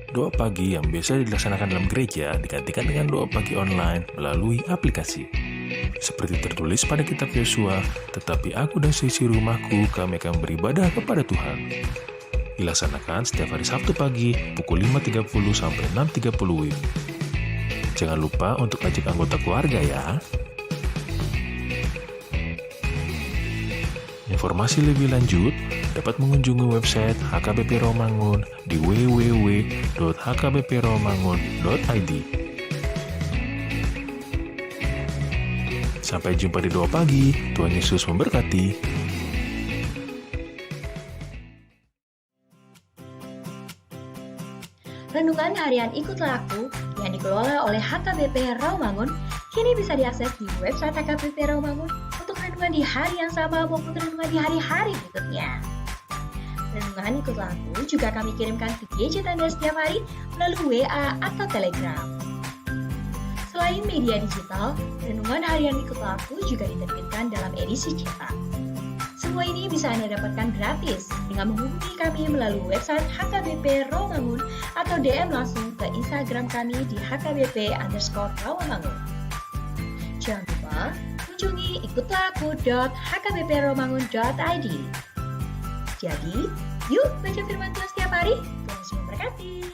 Doa pagi yang biasa dilaksanakan dalam gereja digantikan dengan doa pagi online melalui aplikasi. Seperti tertulis pada kitab Yosua, tetapi aku dan seisi rumahku kami akan beribadah kepada Tuhan. Dilaksanakan setiap hari Sabtu pagi pukul 5.30 sampai 6.30 WIB. Jangan lupa untuk ajak anggota keluarga ya. Informasi lebih lanjut dapat mengunjungi website HKBP Romangun di www.hkbpromangun.id. Sampai jumpa di doa pagi. Tuhan Yesus memberkati. Renungan harian Ikutlah Aku yang dikelola oleh HKBP Rawamangun kini bisa diakses di website HKBP Rawamangun untuk renungan di hari yang sama maupun renungan di hari-hari berikutnya. Renungan Ikutlah Aku juga kami kirimkan ke gadget Anda setiap hari melalui WA atau Telegram. Selain media digital, renungan harian Ikutlah Aku juga diterbitkan dalam edisi cetak. Semua ini bisa Anda dapatkan gratis dengan menghubungi kami melalui website HKBP Rawamangun atau DM langsung ke Instagram kami di hkbp_rawamangun. Jangan lupa kunjungi ikutlahku.hkbpromangun.id. Jadi, yuk baca firman Tuhan setiap hari. Tuhan Yesus memberkati.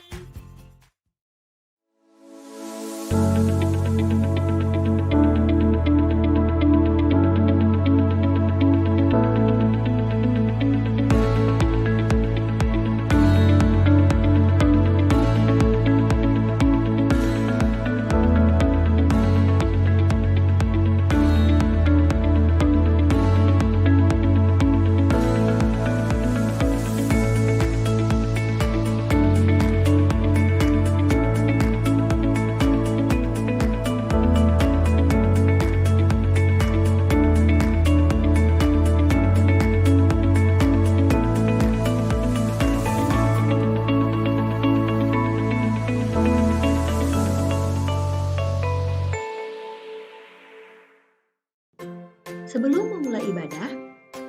Sebelum memulai ibadah,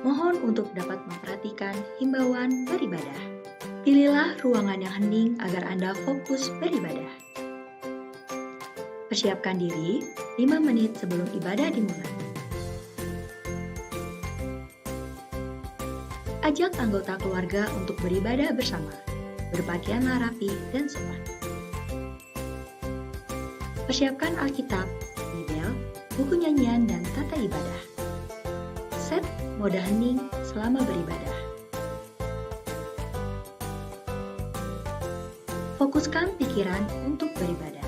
mohon untuk dapat memperhatikan himbauan beribadah. Pilihlah ruangan yang hening agar Anda fokus beribadah. Persiapkan diri 5 menit sebelum ibadah dimulai. Ajak anggota keluarga untuk beribadah bersama. Berpakaianlah rapi dan sopan. Persiapkan Alkitab, Bibel, buku nyanyian, dan tata ibadah. Set mode hening selama beribadah. Fokuskan pikiran untuk beribadah.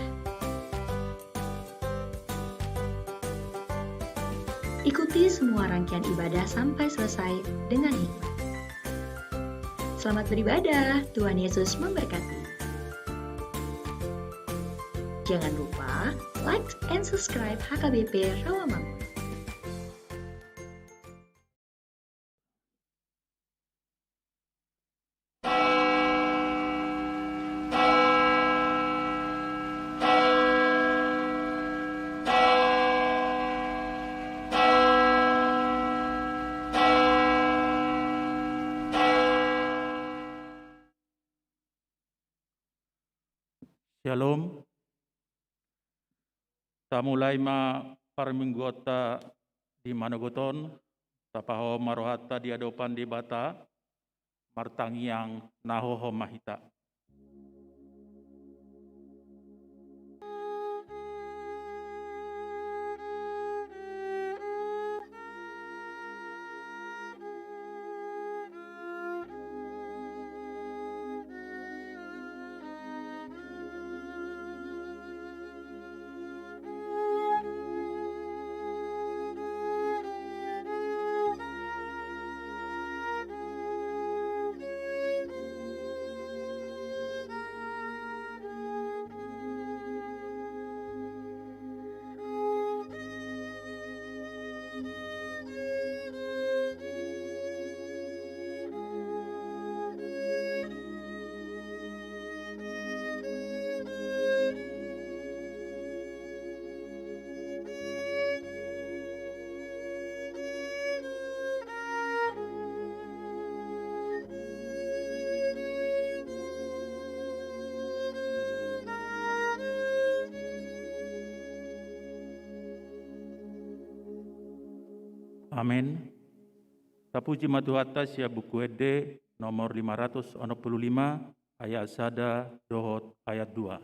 Ikuti semua rangkaian ibadah sampai selesai dengan hikmat. Selamat beribadah, Tuhan Yesus memberkati. Jangan lupa like and subscribe HKBP Rawamangun. Shalom. Ta mulai ma parminggota di Manogoton, tapaho marohata di adopan di bata, martangiang nahoho mahita. Amin. Tapuji matuhata sia buku ede nomor 565 ayat sada dohot ayat 2.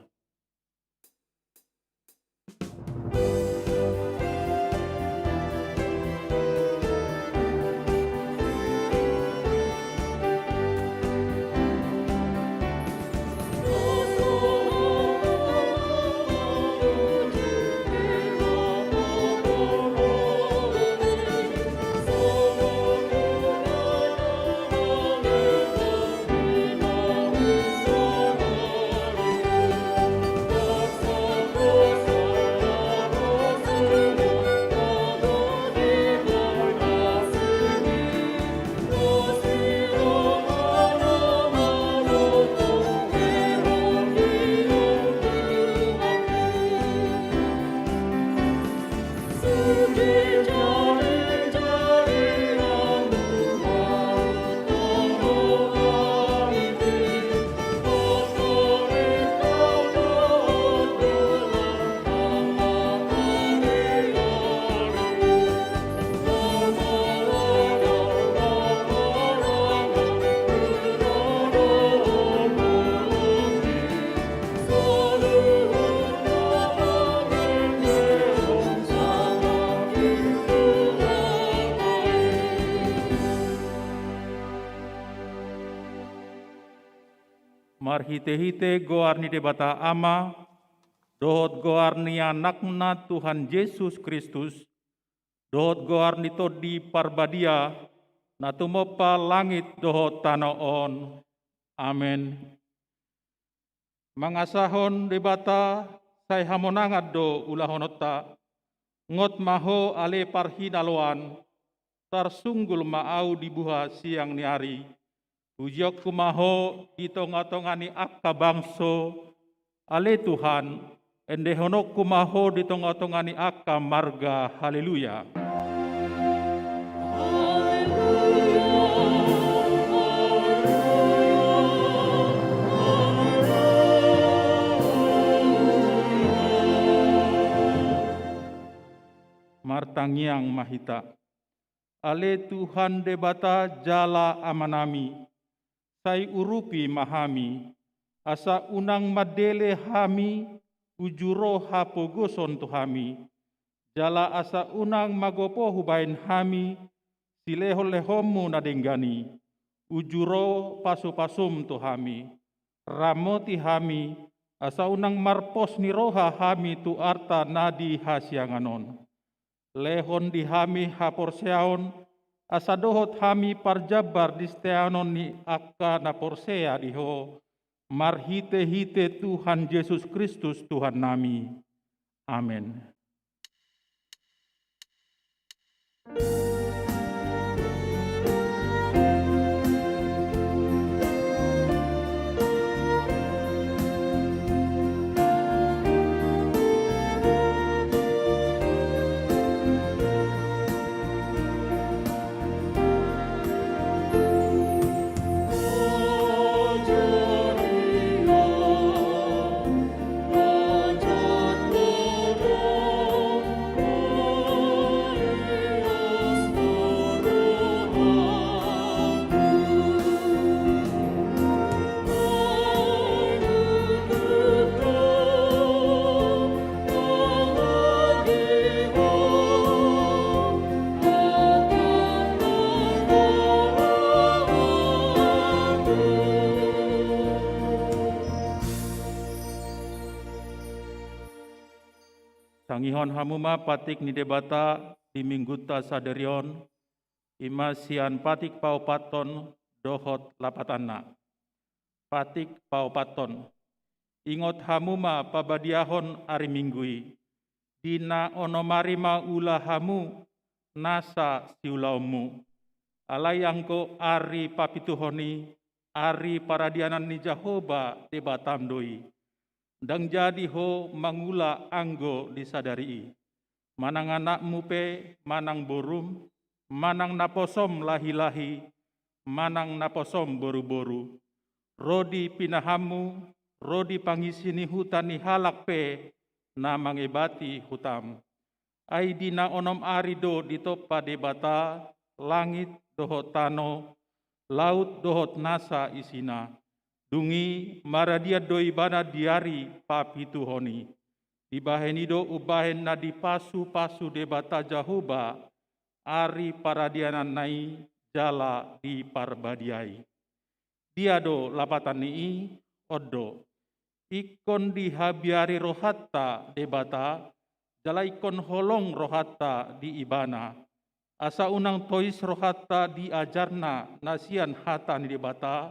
Marhite-hite goarni debata ama, dohot goarni anakna Tuhan Yesus Kristus, dohot goarni todi parbadia, na tumopa langit dohot tanoon. Amen. Mangasahon debata, say hamonangat do ulahonota, ngot maho ale parhinaloan, tarsunggul maau dibuha siang ni hari. Ujiok kumaho di tongah-tongah akka bangso, ale Tuhan, endehonok kumaho di tongah-tongah akka marga, haleluya. Martangiang mahita, ale Tuhan debata jala amanami, sai urupi mahami, asa unang madele hami, ujuro hapogoson tuhami, jala asa unang magopo hubain hami, sileho-lehomu nadenggani, ujuro pasu-pasum tuhami, ramoti hami, asa unang marpos niroha hami tu arta nadi hasianganon, lehon di hami haporseaon, asa dohot hami parjabar di steanon ni akka na porsea diho, marhite-hite Tuhan Yesus Kristus Tuhan nami. Amin. Sangihon hamuma patik ni debata di mingguta saderion, ima sian patik paupaton dohot lapatana. Patik paupaton, ingot hamuma pabadiahon ari minggui, dina onomarima ula hamu nasa siulaumu. Alayangko ari papituhoni, ari paradianan ni Jahoba debatamdoi. Dang jadi ho mangula anggo disadari. Manang anakmu pe, manang borum, manang naposom lahi-lahi, manang naposom boru-boru. Rodi pinahamu, rodi pangisini hutan ni halak pe, na mangebati hutam. Ai dina onom arido ditopa debata, langit dohot tano, laut dohot nasa isina. Dungi maradia doi bana diari papi tuhoni. Dibahenido ubahen na dipasu-pasu debata jahuba, ari paradianan nai jala di parbadiai. Diado lapatan nii odo. Ikon dihabiari rohatta debata, jala ikon holong rohatta di ibana. Asa unang tois rohatta diajarna nasian hata ni debata,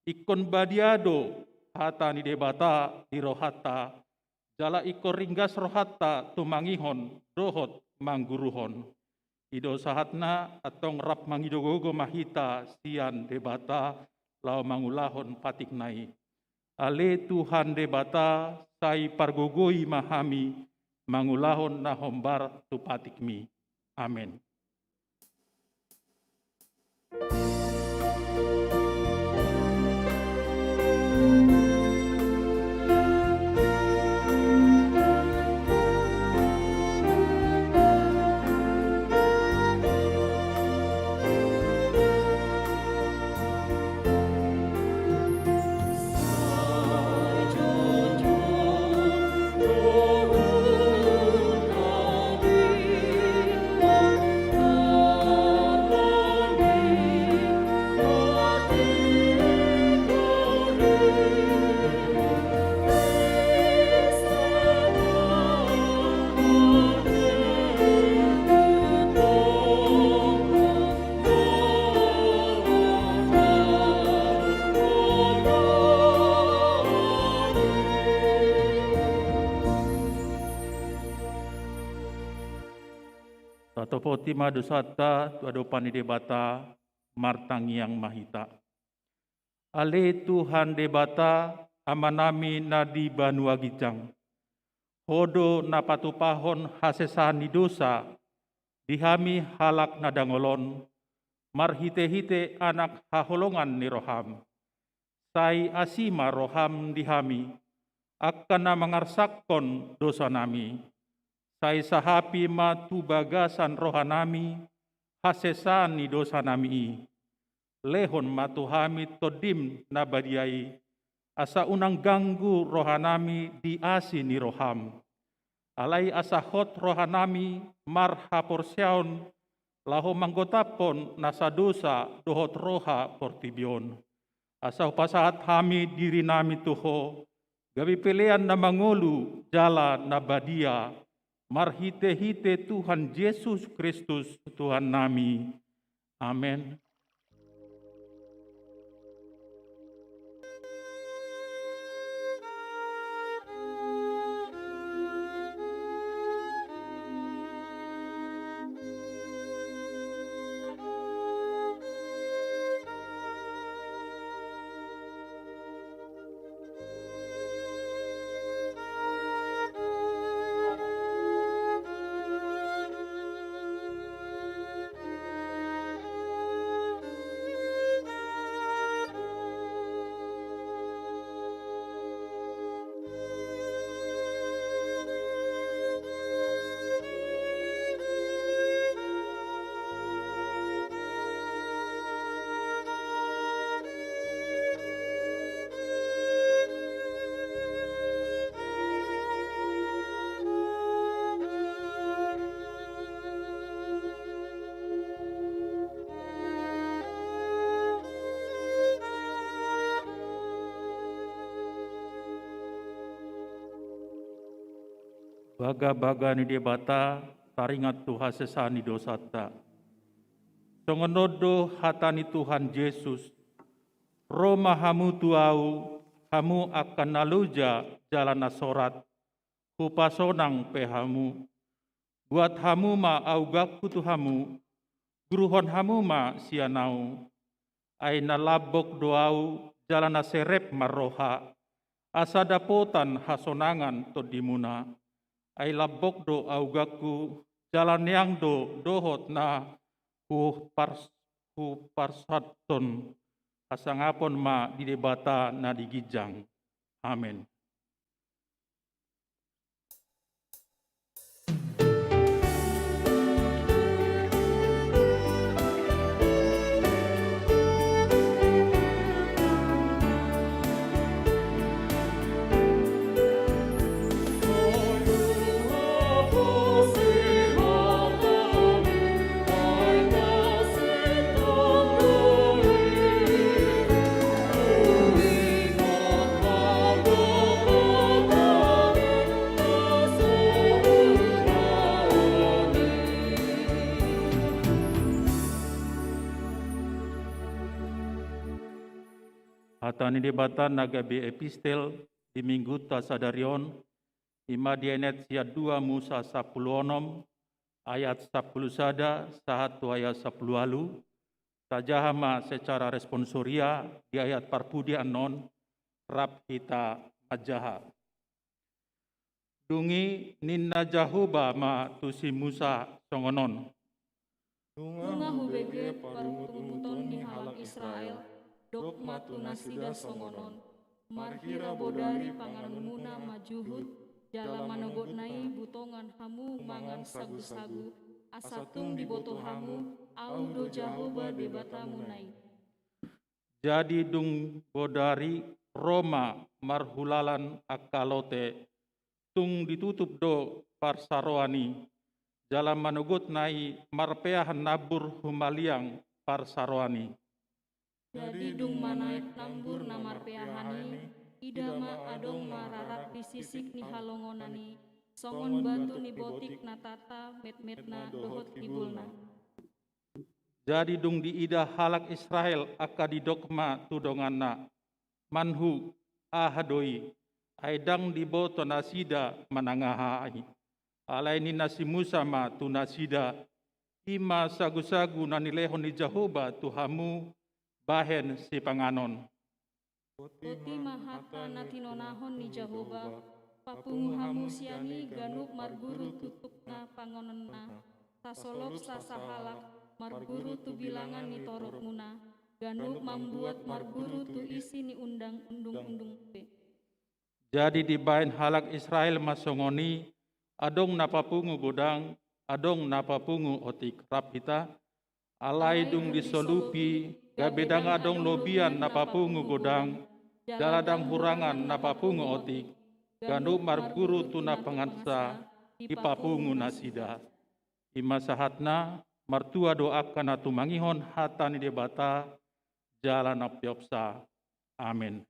ikon badiado hata ni debata di rohatta, jala ikon ringgas rohatta tumangihon dohot mangguruhon. Ido sahatna atong rap mangidogogo mahita sian debata lau mangulahon patik nai. Ale Tuhan debata sai pargogoi mahami mangulahon na hombar tu patikmi. Amin. Tatopoti madusata tuadopani debata martangiang mahita. Ale Tuhan debata amanami nadi banua gijang. Hodo napatupahon hasesani dosa dihami halak nadangolon. Marhite-hite anak haholongan ni roham. Sai asima roham dihami akan na mangarsakon dosa nami. Sai sahapi matu bagasan rohanami, hasesani dosa nami. Lehon matuhami todim nabadiai, asa unang ganggu rohanami diasi ni roham. Alai asa hot rohanami marhaporseon, laho manggotapon nasa dosa dohot roha portibion. Asa pasahat hami diri nami tuho, gabi pilihan na mangulu jala nabadia, marhite-hite Tuhan Yesus Kristus Tuhan nami. Amin. Baga-baga ni debata taringat Tuhan sesani dosata. Songonodo hatani Tuhan Yesus. Roma hamu tuau, hamu akan naluja jalan nasorat. Hupasonang pehamu. Buat hamu ma augaku tuhamu. Guruhon hamu ma sianau. Aina labok doau jalan naserep maroha. Asa dapotan hasonangan todimuna. Ai labok do augaku jalan yang do dohot na hu parsaton asangapon ma di debata na digijang. Amin. Hatani debata nagabe epistel di minggu tasadarion ima dienet sia 2 Musa 10 ayat 10 sada sahatu ayat 10 alu tajahama secara responsoria di ayat parpudi anon rap kita majaha. Dungi ninna jahuba ma tusi Musa songonon. Nunga hubege parumuton ni halang Israel, dok matu nasida songonon. Marhira bodari panganan muna majuhud, jala manogot nai butongan hamu mangan sagu-sagu, asatung di botol hamu, au do jahoba debatamu nai. Jadi dung bodari Roma marhulalan akalote, tung ditutup do parsaroani, jalan manugut nai marpeahan nabur humaliang parsaroani. Jadi dung manaik nambur na marpeahani, idama adong mararat di sisik ni halongonani, songon batu ni botik na tata met-metna dohot kibulna. Jadi dung diida halak Israel akadidokma tudonganna, manhu ahadoi, aidang diboto nasida manangahai. Alaini nasi Musa ma tu nasida, ima sagu-sagu nanilehon ni Jahoba tuhamu bahen si panganon. Oti mahata natinonahon ni Jahoba, papunguhamu siani ganuk marguru tutukna pangonena, sasolok sasahalak, marguru tu bilangan ni torok muna, ganuk membuat marguru tu isi ni undang-undung pe. Jadi di bain halak Israel masongoni, adong napapungu godang, adong napapungu otik rapita, alai dung disolupi, gabedang adong lobian napapungu godang, jaladang hurangan napapungu otik, ganu marguru tuna pengansa, ipapungu nasida. Ima sahatna, martua doakan atu mangihon hatani debata, jalan apiopsa. Amin.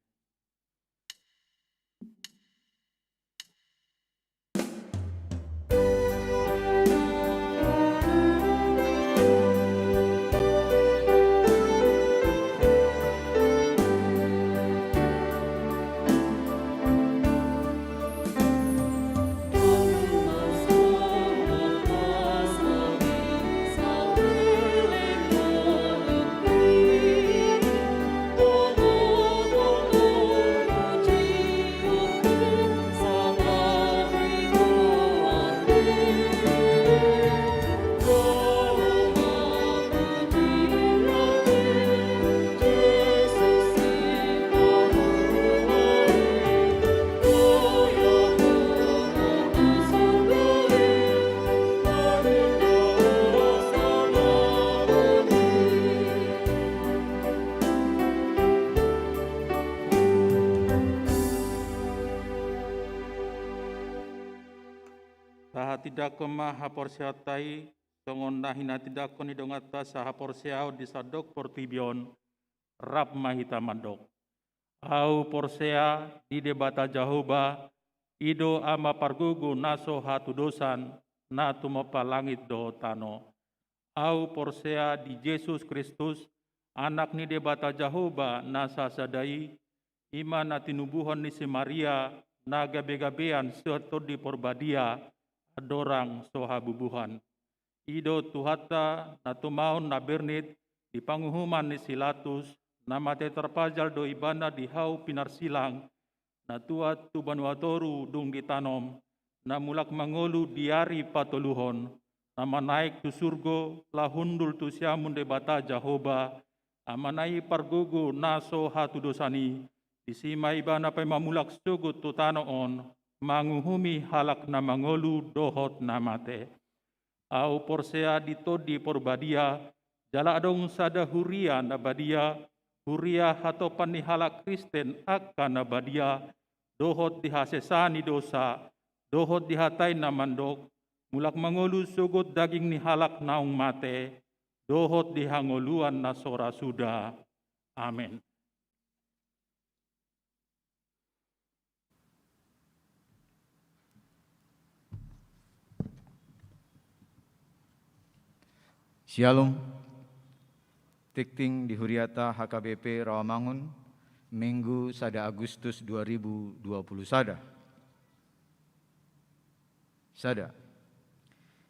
Tidak kemah haporsiatai songon nahina tidak koni dongata sahaporsiau disadok portibion rap mahita mandok. Au porsea di debata Jahoba ido ama pargugu naso hatu dosan na tumopa langit do tano. Au porsea di Yesus Kristus anak ni debata Jahoba nasa sadai ima na tinubuhon ni si Maria na gabe-gabean seto di porbadia adorang soha bubuhan. Ido tuhata na tumaon na bernit di panguhuman ni Silatus na mate terpajal do ibana di hau pinarsilang na tuat tu banuatoru dung ditanom na mulak mangolu diari patoluhon na manaik tu surgo lahundul tu siamun debata Jahoba amanai pargugu naso hatu dosani disima ibana pa mamulak sugut tu tanoon manguhumi halak na mangolu dohot na mate. Au porsea ditodi porbadia, jala adong sada huria na badia, huria hatopan ni halak Kristen akan na badia, dohot dihasesani dosa, dohot dihatai na mandok, mulak mangolu sugut daging ni halak naung mate, dohot dihangoluan na sora suda. Amin. Shalom, tikting di Huriata HKBP Rawamangun, Minggu sada Agustus 2020 sada.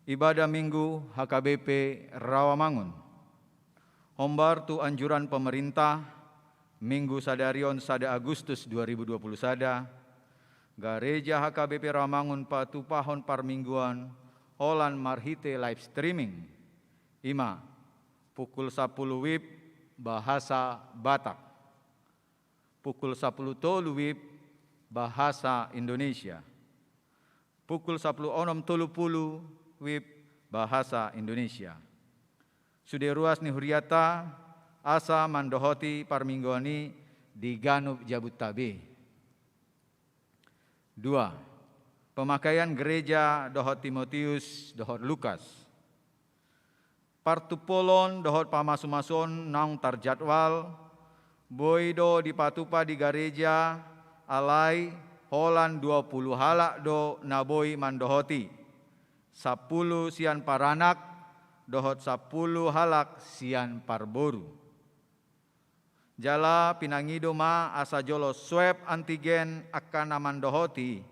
Ibadah Minggu HKBP Rawamangun. Hombar tu anjuran pemerintah Minggu sadarion sada Agustus 2020 sada. Gereja HKBP Rawamangun patupahon parmingguan holan marhite live streaming. Ima pukul 10 WIB bahasa Batak. Pukul 10 tolu WIB bahasa Indonesia. Pukul 10.30 WIB bahasa Indonesia. Sudah ruas ni huriata asa mandohoti parmingguani di Ganub Jabodetabek. 2. Pemakaian gereja dohot Timotius dohot Lukas. Partupolon dohot pamasumason nang tarjadwal boido di patupa di gereja alai holan 20 halak do naboi mandohoti. 10 sian paranak dohot 10 halak sian parboru. Jala pinangido ma asa jolo swab antigen akan mandohoti.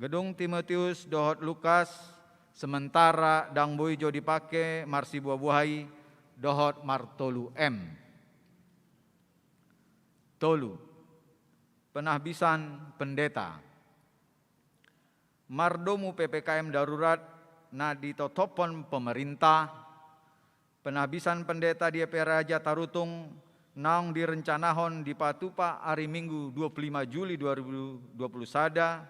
Gedung Timotius dohot Lukas sementara dang boijo dipake marsi buah-buahi dohot martolu M. Tolu, penahbisan pendeta. Mardomu PPKM darurat na ditotopon pemerintah. Penahbisan pendeta di Raja Tarutung naung direncanahon di patupa hari Minggu 25 Juli 2020 sada.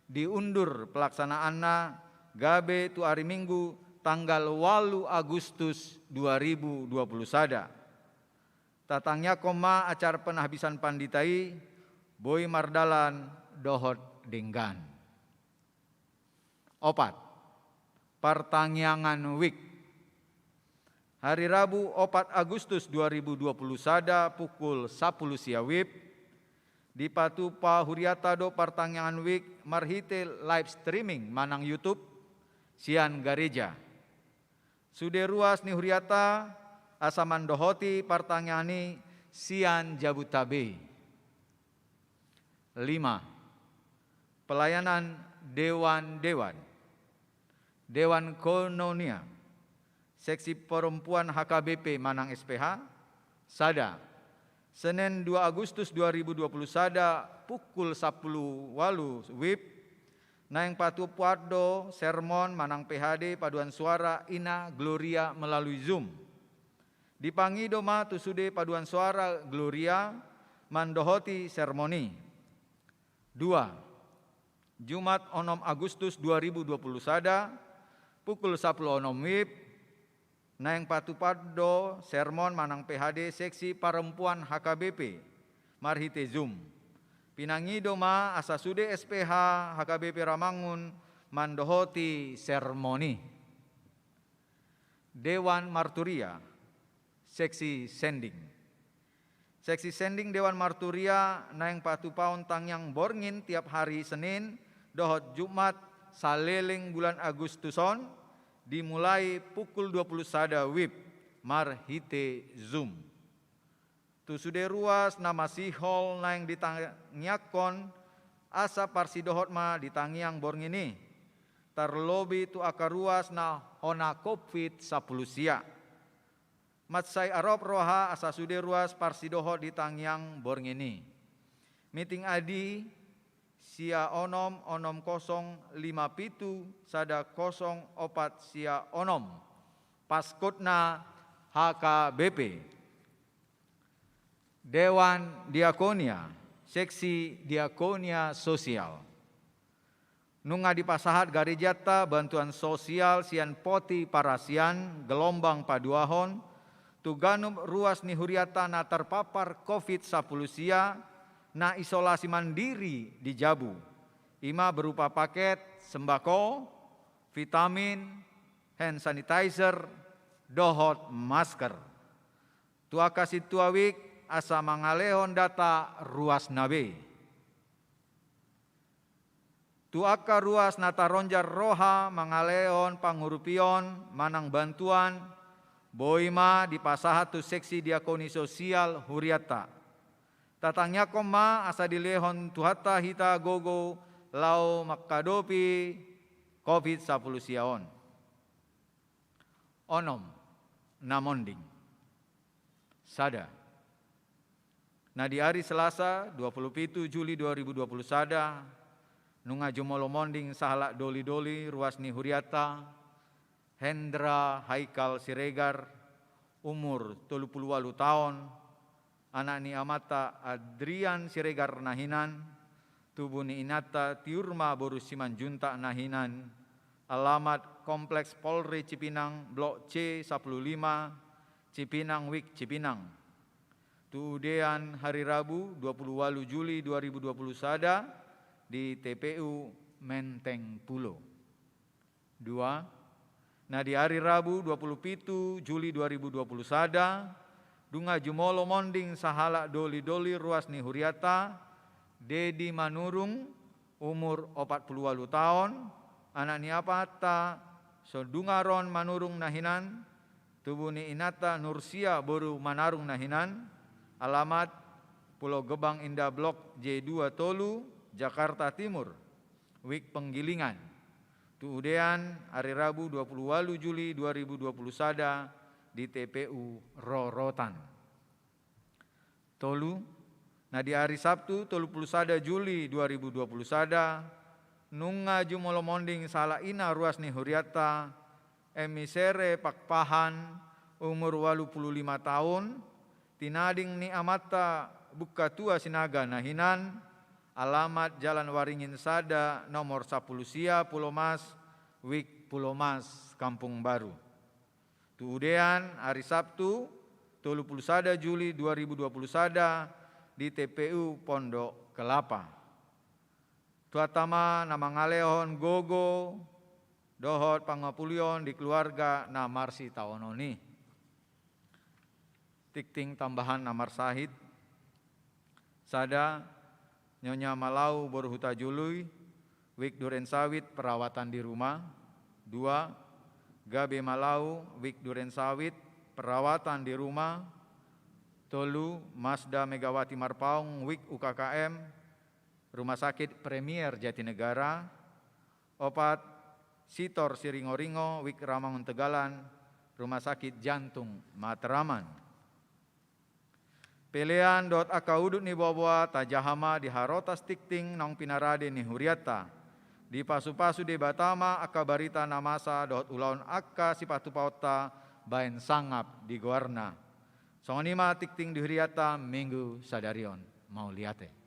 Diundur pelaksanaanna gabe tu hari Minggu tanggal 8 Agustus 2020 sada. Tatangnya koma acara penahbisan panditai Boy Mardalan dohot Denggan. 4. Pertangyangan Wik. Hari Rabu 4 Agustus 2020 sada pukul 10 siawib di patupa huriata do pertangyangan Wik marhite live streaming manang YouTube sian gereja. Sude ruas ni huriata asaman dohoti partangani sian Jabodetabek. 5. Pelayanan Dewan Kononia Seksi Perempuan HKBP Manang SPH sada. Senin 2 Agustus 2020 sada pukul 10 walu WIB naing patu puardo sermon Manang PHD paduan suara Ina Gloria melalui Zoom. Dipangido ma tusude paduan suara Gloria mandohoti sermoni. 2. Jumat 6 Agustus 2020 sada pukul 10 WIB naing patupardo sermon Manang PHD Seksi Perempuan HKBP marhite Zoom. Pinangido ma asasude SPH HKBP Rawamangun mandohoti sermoni. Dewan Marturia Seksi Sending. Seksi Sending Dewan Marturia naing patupaon tangyang borngin tiap hari Senin dohot Jumat saleleng bulan Agustuson dimulai pukul 20 sada WIB marhite Zoom. Tu sude ruas nama sihol naing ditangyakon asa parsidohot ma ditangyang borngini. Terlobi tu akar ruas na hona COVID 10 sia. Matsai arop roha asa sude ruas parsidoho di tangyang borngini. Meeting adi sia onom 057 sada 04 sia onom. Paskutna HKBP. Dewan Diakonia Seksi Diakonia Sosial. Nunga dipasahat garejata bantuan sosial sian poti parasian gelombang paduahon tu Ganub ruas ni huriata na terpapar COVID-10 sia na isolasi mandiri di Jabu. Ima berupa paket sembako, vitamin, hand sanitizer, dohot masker. Tu akasit tuawik asa mangalehon data ruas nabe. Tu aka ruas nata ronjar roha mangalehon pangurupion manang bantuan Boima dipasahat tu seksi diakoni sosial huriata. Tatangnya koma asa dilehon tuhata hita gogo lau makadopi COVID-10 siaon. Onom namonding. Sada. Nah di hari Selasa 27 Juli 2020 sada nunga jumolo monding sahala doli-doli ruasni huriata Hendra Haikal Siregar umur 38 tahun anak ni amata Adrian Siregar nahinan tubuh ni inata tiurma boru Simanjunta nahinan alamat Kompleks Polri Cipinang Blok C 15 Cipinang Wik Cipinang. Tuudean hari Rabu 28 Juli 2020 sada di TPU Menteng Pulo. 2. Nah di hari Rabu 27 Juli 2020 sada dunga jumolo monding sahala doli-doli ruas ni huriata Dedi Manurung umur 48 tahun anak ni apata sodungaron manurung nahinan tubuh ni inata Nursia boru manarung nahinan alamat Pulau Gebang Indah Blok J2 Tolu Jakarta Timur Wik Penggilingan tuudean hari Rabu 28 Juli 2020 sada di TPU Rorotan. Tolu. Nah di hari Sabtu 31 Juli 2020 sada nunga jumolo monding salah ina ruas ni huriata emisere pakpahan umur 85 tahun tinading ni amata buka tua sinaga nahinan alamat Jalan Waringin Sada nomor 10 Sia Pulau Mas Wik Pulau Mas Kampung Baru. Tuudean hari Sabtu 31 Juli 2020 sada di TPU Pondok Kelapa. Tuatama nama ngalehon gogo dohot pangapulion di keluarga namarsi tawononi. Tikting tambahan namar sahid. Sada Nyonya Malau Borhuta Jului Wik Duren Sawit perawatan di rumah. 2. Gabe Malau Wik Duren Sawit perawatan di rumah. 3. Mazda Megawati Marpaung Wik UKKM Rumah Sakit Premier Jatinegara. 4. Sitor Siringo-Ringo Wik Ramangun Tegalan Rumah Sakit Jantung Matraman. Pelean dot akaudut ni bawa tajahama di harotas tikting nong pinarade ni huriata. Di pasu-pasu de batama akabarita namasa dot ulaun akka sipatu pauta baen sangap di goarna. Songonima tikting di huriata minggu sadarion mau liate.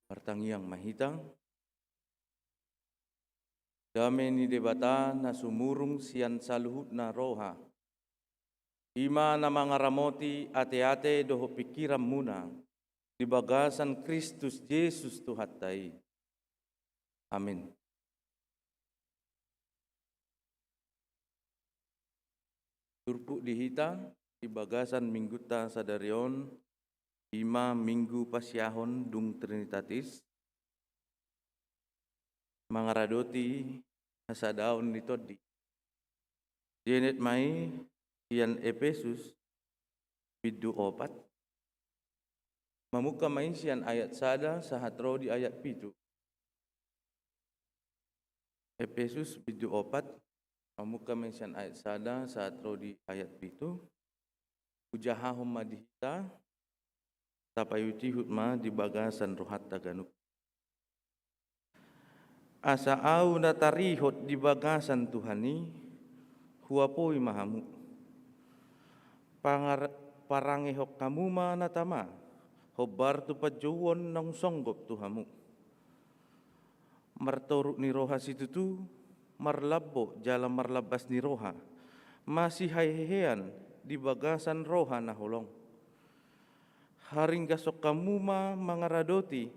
Martangiang mahitang dame ni debata na sumurung sian saluhut na roha ima na mga ramoti ate-ate doho pikiram muna di bagasan Kristus Yesus Tuhatay. Amin. Turpu dihita di bagasan mingguta sadarion ima minggu pasyahon dung Trinitatis mangaradoti asa daon nito di jenet mai sian Efesus bidu 4 mamuka mai sian ayat sada sahatro di ayat 7 Efesus bidu 4 Mamuka mention ayat sada saat rodi ayat itu. Ujahahum madihita tapayuti hutma di bagasan rohat taganuk. Asa au natarihot di bagasan Tuhani huapoi mahamu. Parangehok kamu natama hobar tu pajawon nang songgop Tuhamu. Martoruk ni roha situ tu marlabo jalan marlabas ni roha. Masih hehean di bagasan roha na holong. Haring gasok kamu mangaradoti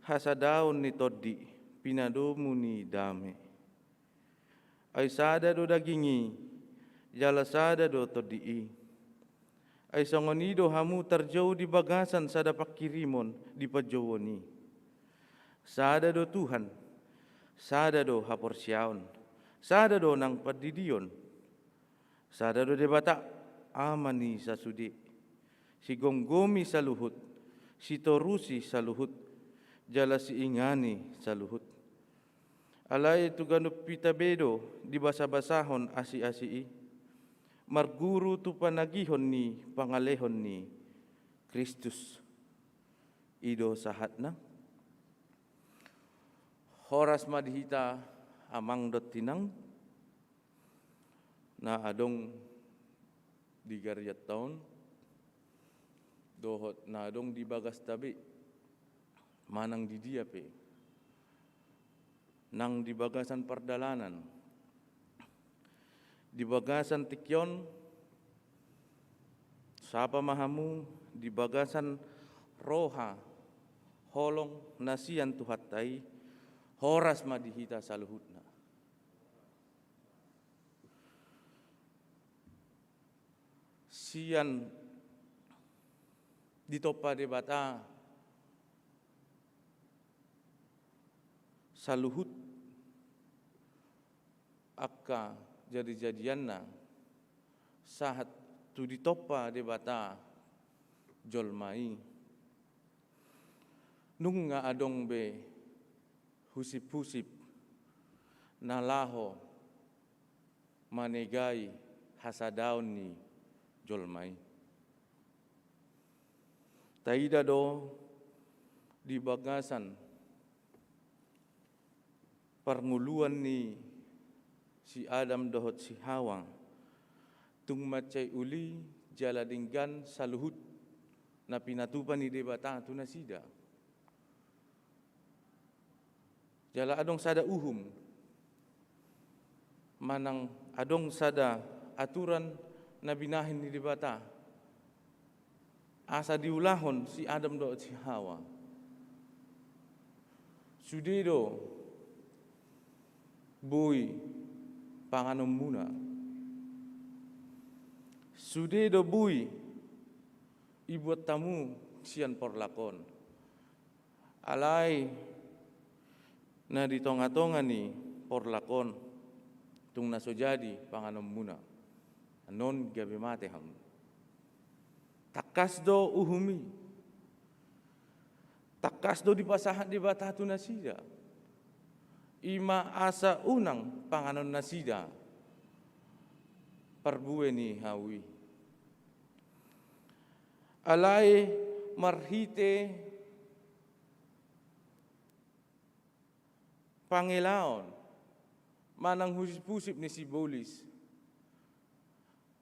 hasadaon ni todi pinadomu ni dame. Ay sada do dagingi jala sada do todi. Ay sangonido hamu terjauh di bagasan sada pakirimon di pajawoni. Sada do Tuhan, sada do haporsyaon, sada do nang padidion, sada do debata amani sasudi, si gonggomi saluhut, si torusi saluhut, jala si ingani saluhut. Alay tuganup pitabedo di basa-basahon asi-asii. Marguru tu panagihon ni pangalehon ni Kristus. Ido sahat na. Horas madihita amang dot tinang na adong di garyat taon dohot na adong di bagas tabi manang di diape nang di bagasan perdalanan di bagasan tikyon sapa mahamu di bagasan roha holong nasian tuhatai horas madihita saluhutna. Sian ditopa debata saluhut akka jadi-jadianna sahat tu ditopa debata jolmai nung nga adong be husip-husip nalaho manegai hasadaon ni jolmai taida do di bagasan pernguluan ni si Adam dohot si Hawa tung macay uli jala dinggan saluhut na pinatupan ni debata tu nasida jala adong sada uhum manang adong sada aturan na binahin ni debata asa diulahon si Adam dohot si Hawa sudido boy panganom muna. Sude do bui ibuat tamu sian porlakon. Alay na ditonga-tonga ni porlakon tung nasojadi panganom muna. Anon gabi mate ham. Takas do uhumi. Takas do dipasahan di batatu nasida. Ima asa unang panganon nasida parbue ni hawi alay marhite pangilaon manang husip-husip ni si bolis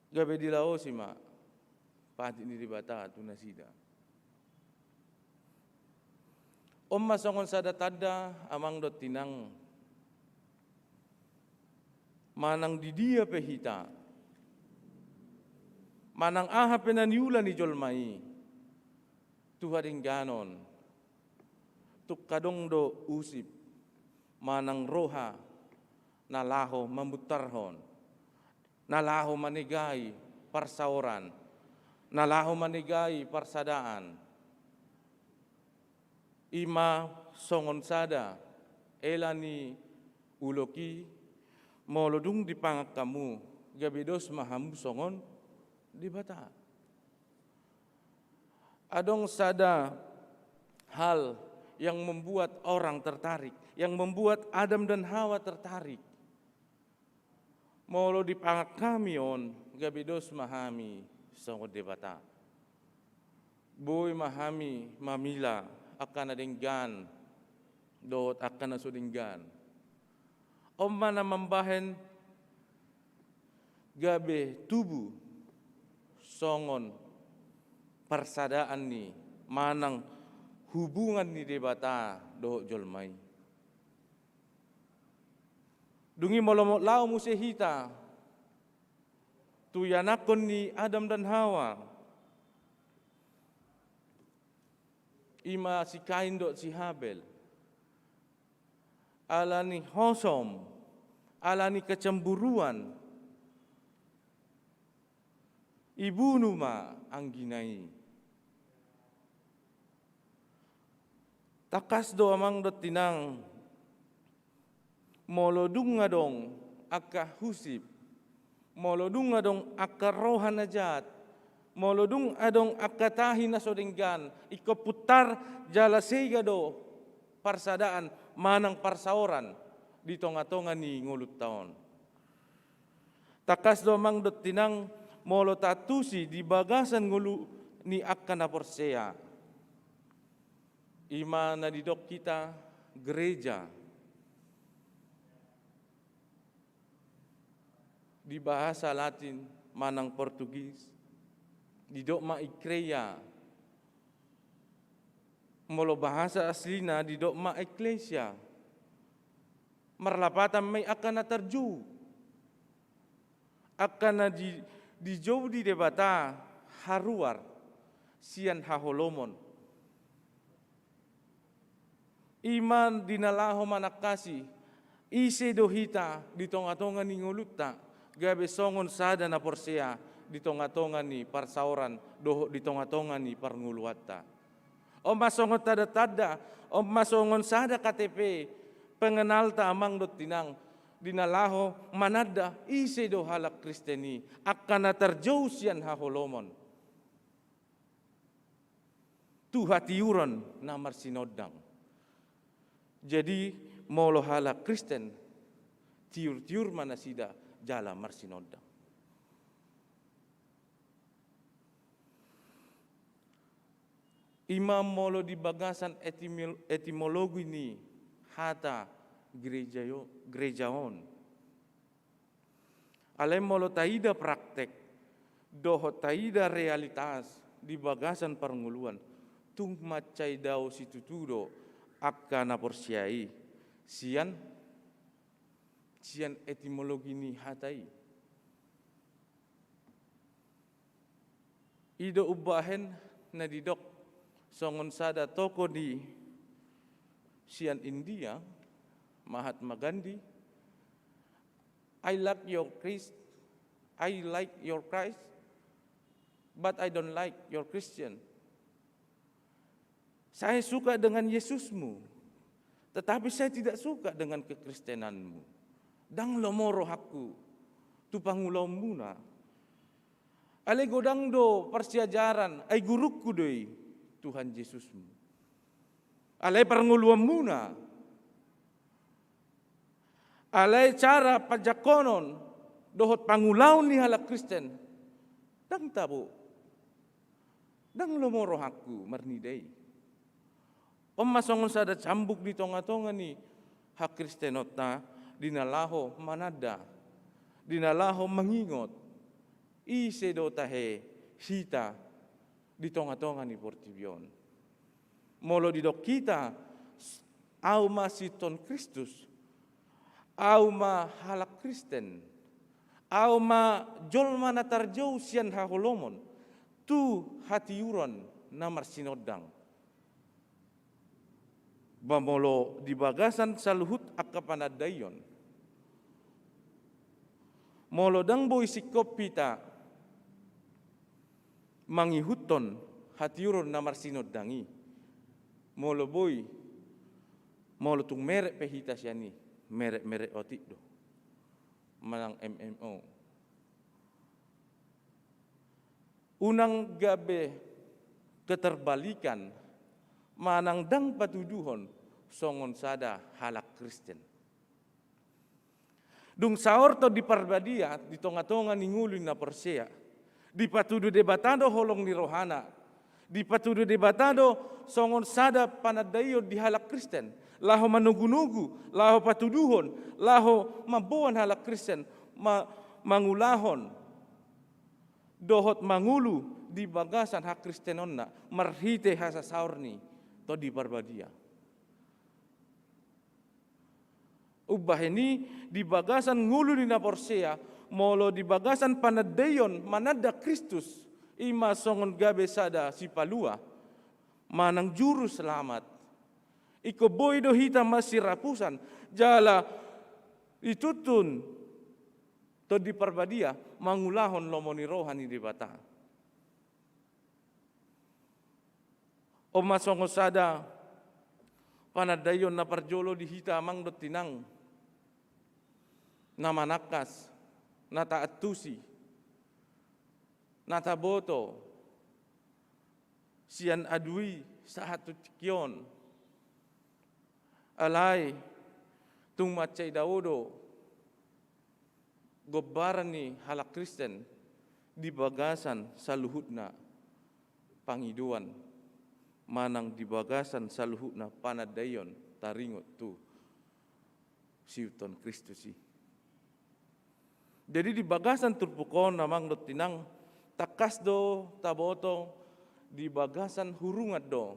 gabe dilao si ma pati ni dibata tu nasida masongon sada tada amang dot tinang manang di dia pehita manang aha penaniula ni jolmai tuharing ganon tuk kadong do usip manang roha nalaho mamutarhon nalaho manigai parsaoran nalaho manigai parsadaan ima songon sada elani uloki molodung di pangak kamu gabidos mahamu songon di bata adong sada hal yang membuat orang tertarik yang membuat Adam dan Hawa tertarik Molo di pangat kami on, gabidos mahami songo debata. Boy mahami mamila akan adenggan, dot akan nasudinggan. Om mana membahen gabe tubuh songon persadaan ni manang hubungan ni debata doh jolmai. Dungi molomot lau musehita tuyanakon ni Adam dan Hawa. Ima si Kain dot si Habel. Alani hosom, alani kecemburuan. Ibu numa ang ginai. Takas do amang dot tinang molodung ngadong akka husip. Molodung ngadong akka rohan najat. Molodung adong akatahi na sodinggan, ikoputar jala segado parsadaan manang parsaoran di tonga-tonga ni ngulut taon. Takas domang dot tinang molo tatusi di bagasan ngulu ni akka na porsea. Ima na didok kita gereja. Di bahasa Latin manang Portugis. Di dogma ikreia, molo bahasa aslina di dogma eklesia, marlapatan may akan na terju, akan na di jauh di debata haruar, sian haholomon. Iman dinalaho manakasi, ise dohita di tonga-tonga ni nguluta, gabe songon sada na porsea, di tonga-tonga ni parsauran, doho di tonga-tonga ni parnguluata. Om masongon tada-tada, om masongon sada KTP, pengenal ta amang dot tinang, dinalaho manada ise do halak Kristeni, akan terjauh sian haholomon. Tu hatiuran namar sinodang. Jadi molo halak Kristen, tiur-tiur mana sida jala marsinodang. Imam molo di bagasan etimologi ni hata gerejaon. Alem molo taida praktek, doho taida realitas di bagasan pernguluan. Tung macai dao situtudo akka na porsiai. Sian etimologi ni hatai. Ido ubahen na didok songon sada toko di sian India, Mahatma Gandhi. I like your Christ, but I don't like your Christian. Saya suka dengan Yesusmu, tetapi saya tidak suka dengan kekristenanmu. Dang lomoro hakku, tu pangulau muna. Ale godang do persiajaran, ay guruku doi. Tuhan Yesusmu. Alai pernguluan muna. Alai cara pajakonon dohot pangulaun ni halak Kristen. Dang tabo. Dang lomoro hakku marnidai. Om masongon sada cambuk di tonga-tonga ni hak Kristenota dinalaho manada. Dinalaho mengingot. Ise do tahe hita di tonga-tonga ni Portibion. Molo di dok kita, au masiton Kristus, au ma halak Kristen, au ma jolma na tarjau sian haholomon, tu hatiuran namar sinodang. Bamolo di bagasan saluhut akka panadayon. Molo dang boy sikop pita, mangihuton hatiuron namar sinodangi. Molo boy, molo tung merek pehita siani, merek otik do. Manang MMO. Unang gabe keterbalikan, manang dang patuduhon songon sada halak Kristen. Dung saor to di parbadia, di tonga-tonga ni ngulu na Persea. Di patudu debatado holong ni rohana. Di patudu debatado songon sada panadayo di halak Kristen. Laho manugu-nugu, laho patuduhon, laho mabuan halak Kristen, mangulahon, dohot mangulu di bagasan hak Kristenon na, marhite hasa saurni, to di parbadia. Ubah ini di bagasan ngulu ni na Persea, molo di bagasan panadayon manada Kristus, ima songon gabe sada si palua, manang juru selamat. Iko boy do hita masih rapusan, jala itutun to di parbadia, mangulahon lomoni rohani di bata. O masongo sada, panadayon na parjolo di hita amang do tinang, na manakas, na taatusi, na taboto, sian adui sa hatutikyon, alay tung macay daudo, gobaran ni halak Kristen di bagasan sa luhut na pangiduan, manang di bagasan sa luhut na panadayon taringot tu siuton Kristusi. Jadi di bagasan turpukon namang do tinang takas do taboto di bagasan hurungat do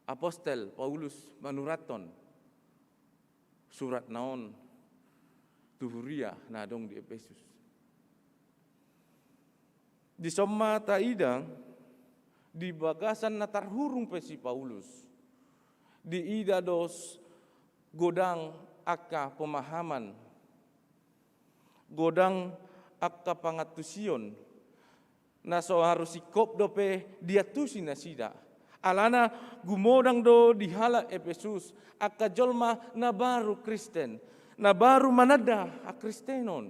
Apostel Paulus manuraton surat naon tuhuria nadong di Efesus. Di somma taida di bagasan natarhurung pe si Paulus. Di ida dos godang akka pemahaman, godang akka pangatusion, na so harus ikop dope diatusi na sida. Alana gumodang do di hala Efesus, akka jolma na baru Kristen, na baru manada a Kristenon.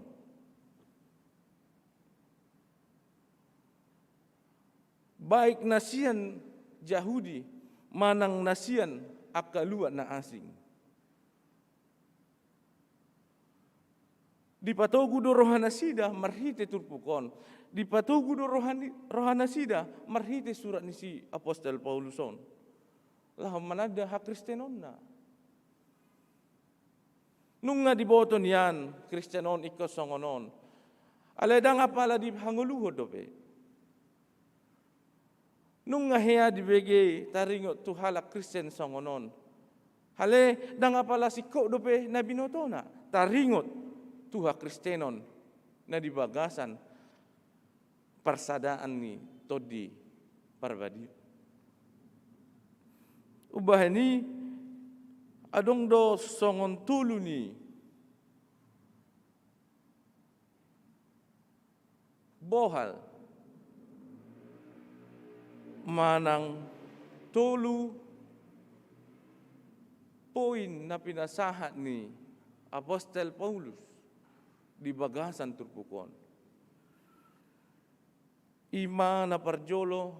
Baik nasian Yahudi, manang nasian akka luar na asing. Di patogu do rohana sida marhite turpukon. Di patogu do rohana sida marhite surat ni si Apostel Pauluson. Lah manada hak Kristenon na. Nung nga diboton yan, Kristenon ikos songonon. Aledang apala di hanguluhod dope. Nung nga hea di bege taringot tu halak Kristen songonon. Hale dang apala sikko dope na binotona. Taringot tu hak Kristenon na di bagasan persadaan ni todi parvadi. Ubah ini adong do songon tulu ni bohal manang tulu poin na pinasahat ni Apostel Paulus di bagasan turpukon. Ima na parjolo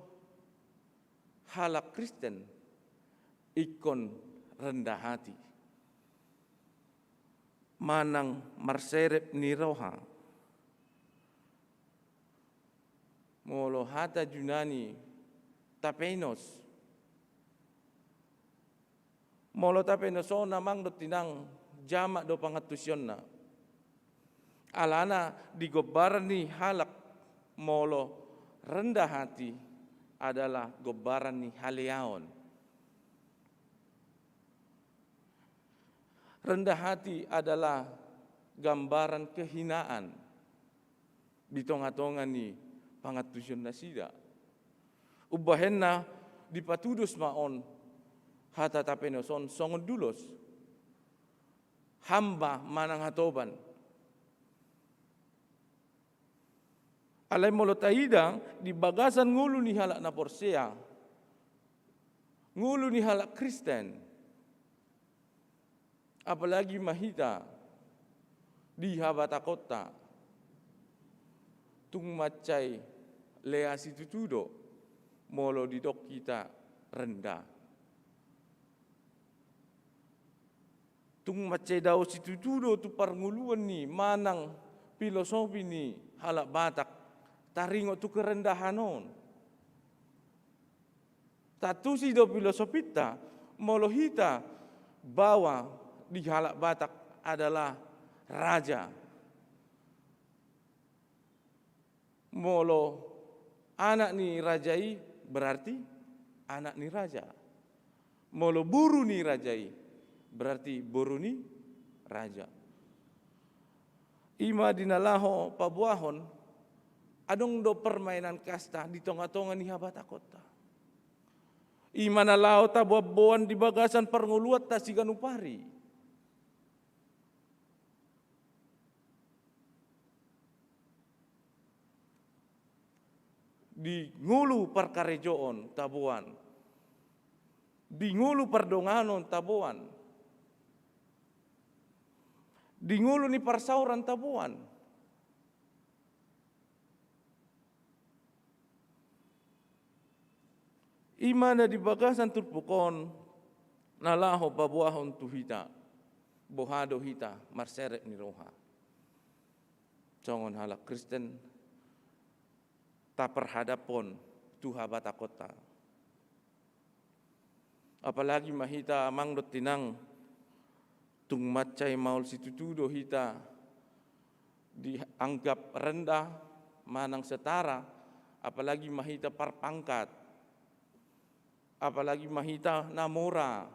halak Kristen ikon rendah hati, manang marserep ni roha, molo hata junani tapenos, molo tapenos o namang do tinang jamak do pangatusyon na, alana digobaran ni halak molo rendah hati adalah gobaran ni haleaon. Rendah hati adalah gambaran kehinaan di tonga-tonga ni pangatusyon na sida. Ubahen na dipatudus maon hata tapenoson songon dulos. Hamba manang hatoban. Alay molo taida di bagasan ngulu ni halak na Persea, ngulu ni halak Kristen, apalagi mahita di habata kota, tung macai leasi tutudo, molo di dok kita rendah. tung macedao situtudo tu parnguluan ni manang filosofi ni halak Batak taringo tu kerendahanon. Tatu si do filosofita molohita bahwa di halak Batak adalah raja. Molo anak ni rajai berarti anak ni raja. Molo buru ni rajai berarti buru ni raja. Ima dinalaho pabuahon adong do permainan kasta di tonga-tonga ni Habatakota. Ima nalao tabuabuan di bagasan parnguluat ta siganupari. Di ngulu parkarejoon tabuan, di ngulu pardonganon tabuan, di ngulu ni parsauran tabuan. Imana di bagasan turpukon nalaho babuahon tuhita, bohado hita marseret ni roha. Congon halak Kristen ta perhadapon tu Habatakota. Apalagi mahita mangdot tinang tung macai maul situtudo hita dianggap rendah manang setara, apalagi mahita parpangkat, apalagi mahita namora,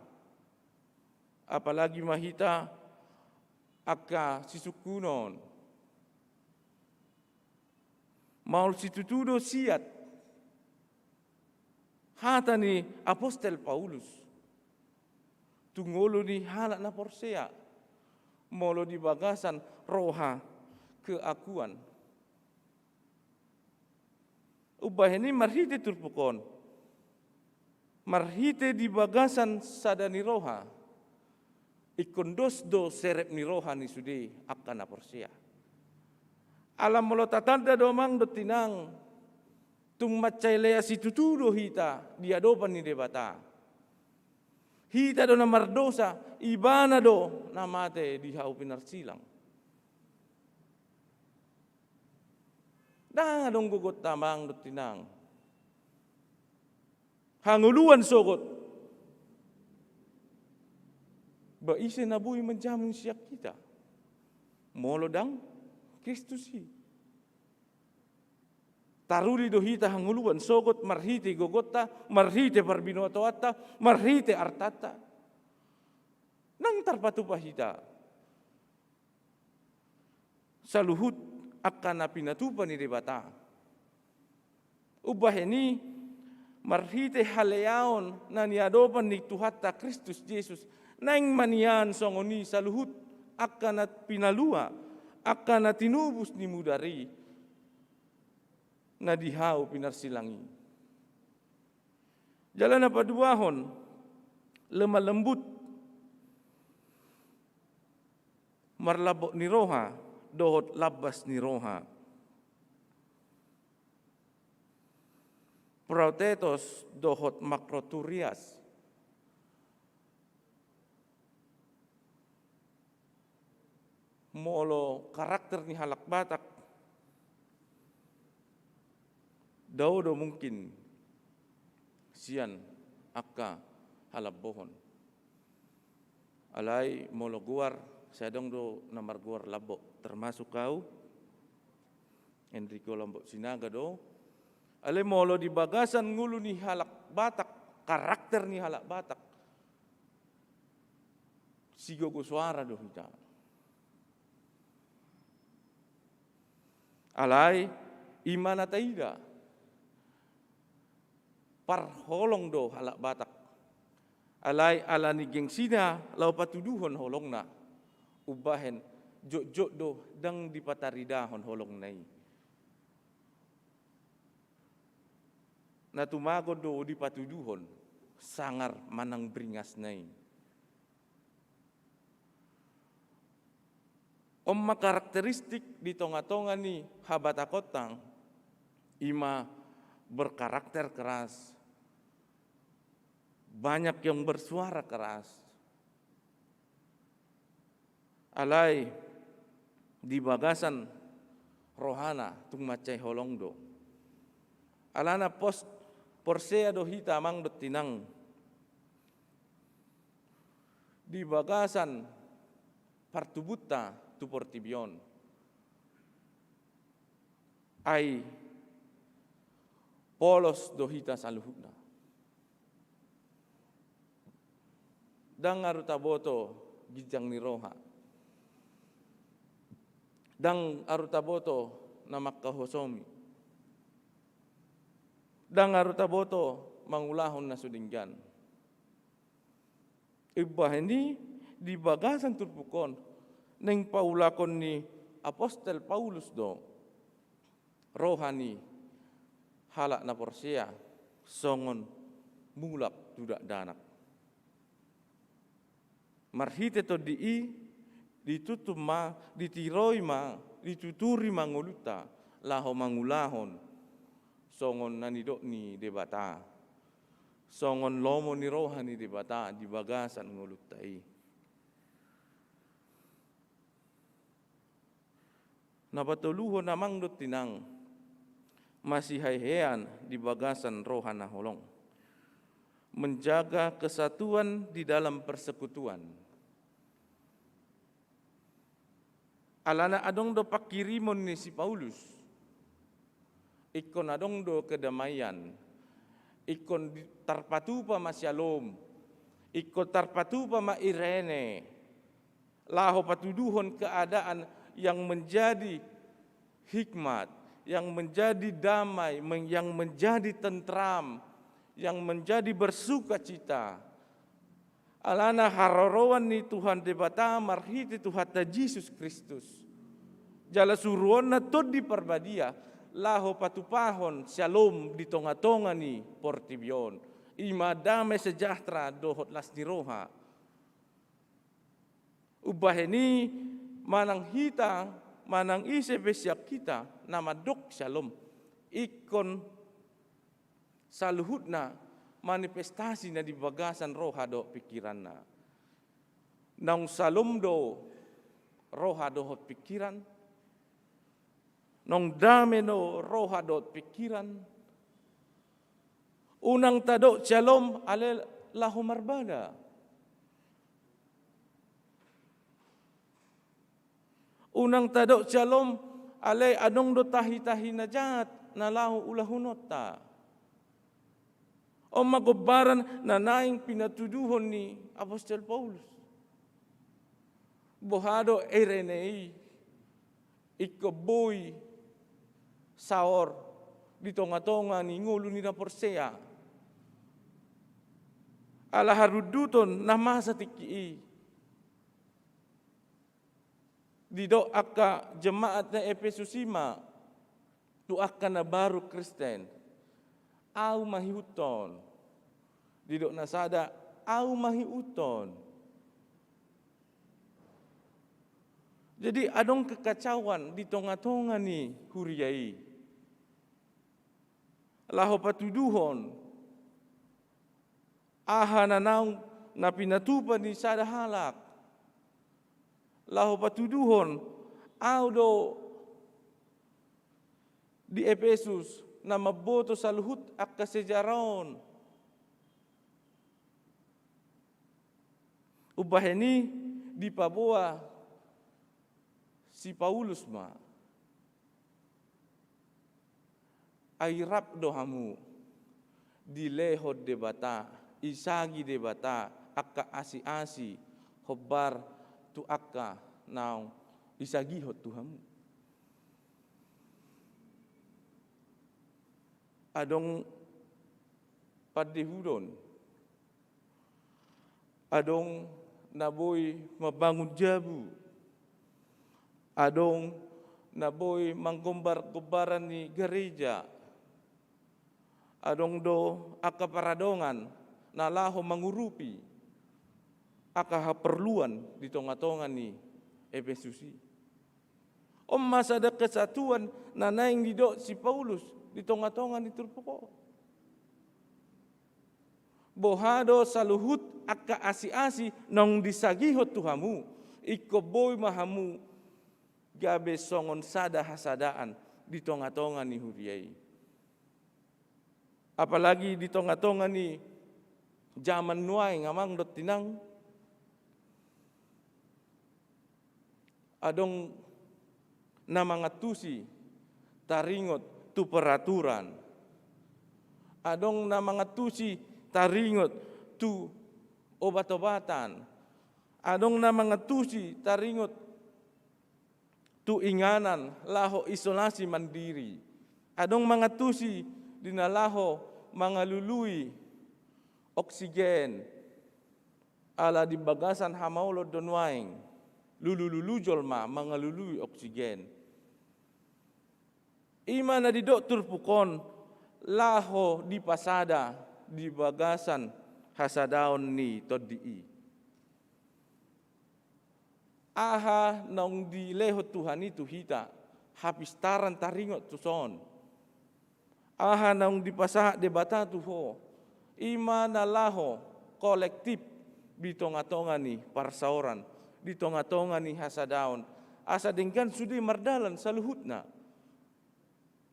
apalagi mahita akka sisukunon. Maul situtudo siat hata ni Apostel Paulus tungolo ni halak na porsea molo di bagasan roha keakuan. Ubah ini marhite turpukon marhite di bagasan sadani roha ikondos do serep ni roha ni sude akan na porsea. Alam molo tatanda domang dotinang tung macai lea situtudo hita diadopan ni debata. Hita do na mardosa ibana do namate di hau pinarsilang. Dah dong gugot tamang dotinang. Hanguluan sogot. Ba ise nabui menjamin siak kita. Molo dang Kristusi. Taruli do hita hanguluan sogot marhite gogota, marhite parbinotoata, marhite artata. Nang tarpatupa hita. Saluhut akan napinatupa ni debata. Ubah ini marhite haleaon na niadopan ni Tuhata Kristus Yesus nang manian songoni saluhut akan at pinalua akan natinubus ni mudari na dihau pinarsilangi. Jalan apa duahon lemah lembut marlabok ni roha dohot labas ni roha. Protetos dohot makroturias. Molo karakter ni halak Batak daudo mungkin sian akka halap bohon alai molo guar sadong do namar guar labok termasuk kau Enrico Lombok Sinaga do alai molo di bagasan ngulu ni halak Batak karakter ni halak Batak sigogo suara do hita. Alai imana taida parholong do halak Batak. Alai ala ni gengsina lau patuduhon holongna ubahen jok-jok do dang dipataridahon holong nai. Natumago do dipatuduhon sangar manang bringas nai. Omma karakteristik di tonga-tonga ni Habatakotang ima berkarakter keras, banyak yang bersuara keras, alai di bagasan rohana tung macai holongdo. Alana porsea do hita mang do tinang di bagasan partubuta tu portibion. Ai polos do hita saluhutna. Dang aruta boto gijang ni roha. Dang aruta boto na makkahosomi. Dang aruta boto mangulahon na sudinggan. Iba ini di bagasan turpukon neng paulakon ni Apostel Paulus do rohani halak na porsia songon mulak dudak danak. Marhite to ditutum ma, ditiroi ma, dituturi manguluta, laho mangulahon, songon nanidok ni debata, songon lomo ni rohani debata, di bagasan ngulutai. Napatuluho namang dot tinang, masih haihean di bagasan rohana holong. Menjaga kesatuan di dalam persekutuan. Alana adong do pakirimon ni si Paulus. Ikon adong do kedamaian. Ikon tarpatu pa ma Shalom. Ikon tarpatu pa ma Irene. Laho patuduhon keadaan yang menjadi hikmat, yang menjadi damai, yang menjadi tentram, yang menjadi bersukacita. Alana harorowan ni Tuhan debata marhiti Tuhan Yesus Kristus. Jala suruon na to di perbadia laho patupahon Shalom di tonga-tonga ni portibion. Ima damai sejahtera dohot las ni roha. Ubaheni manang hita, manang ise besyak kita nama dok Shalom. Ikon saluhutna manifestasi na di bagasan roha do pikiran na. Nang salum do roha do hot pikiran. Nang dame no roha do pikiran. Unang tado Shalom ale lahu marbada. Unang tado Shalom ale adong do tahi-tahi najat na lahu ulahunota. O magobaran na naing pinatuduhon ni Apostel Paulus. Bohado Irenei, ikaboy saor di tonga-tonga ni ngulo ni na Porsea. Ala haruduton na masa tiki. Dido aka jemaat na Efesusima, tu aka na baru Kristen. Au mahiuton. Didok nasada au mahiuton. Jadi adong kekacauan di tonga-tonga ni huriai. Laho patuduhon. Aha nanang na pinatupa ni sada halak. Laho patuduhon au do di Efesus na maboto sa luhut at kasejaraon. Ubaheni di paboa si Paulus ma. Ay rap dohamu di lehod debata, isagi debata, akka asi-asi, hobar tu akka naong isagihot tuhamu. Adong padihudon, adong naboy mabangun jabu, adong naboy manggombar-gombaran ni gereja, adong do akaparadongan nalaho mangurupi, akahaperluan di tonga-tonga ni Efesusi. Masa ada kesatuan na naing dido si Paulus di tonga-tonga ni Turpoko. Bohado saluhut akka asi-asi nong disagihot tuhamu. iko boy mahamu gabe songon sada hasadaan di tonga-tonga ni huriai. Apalagi di tonga-tonga ni zaman nuai ngamang dot tinang adong namangatusi taringot tu peraturan. Adong namangatusi taringot tu obat-obatan. Adong namangatusi taringot tu inganan laho isolasi mandiri. Adong mangatusi dinalaho mangalului oksigen ala di bagasan hamaulo donwaing lulu jolma mangalului oksigen. Ima na di dokter pukon laho di pasada di bagasan hasadaon ni todii. Aha nong di leho Tuhan itu hita hapistaran taringot tuson. Aha nong di pasah debata tuho. Ima na laho kolektif di tonga-tonga ni parsauran, di tonga-tonga ni hasadaon. Asa dengkan sudi mardalan saluhutna.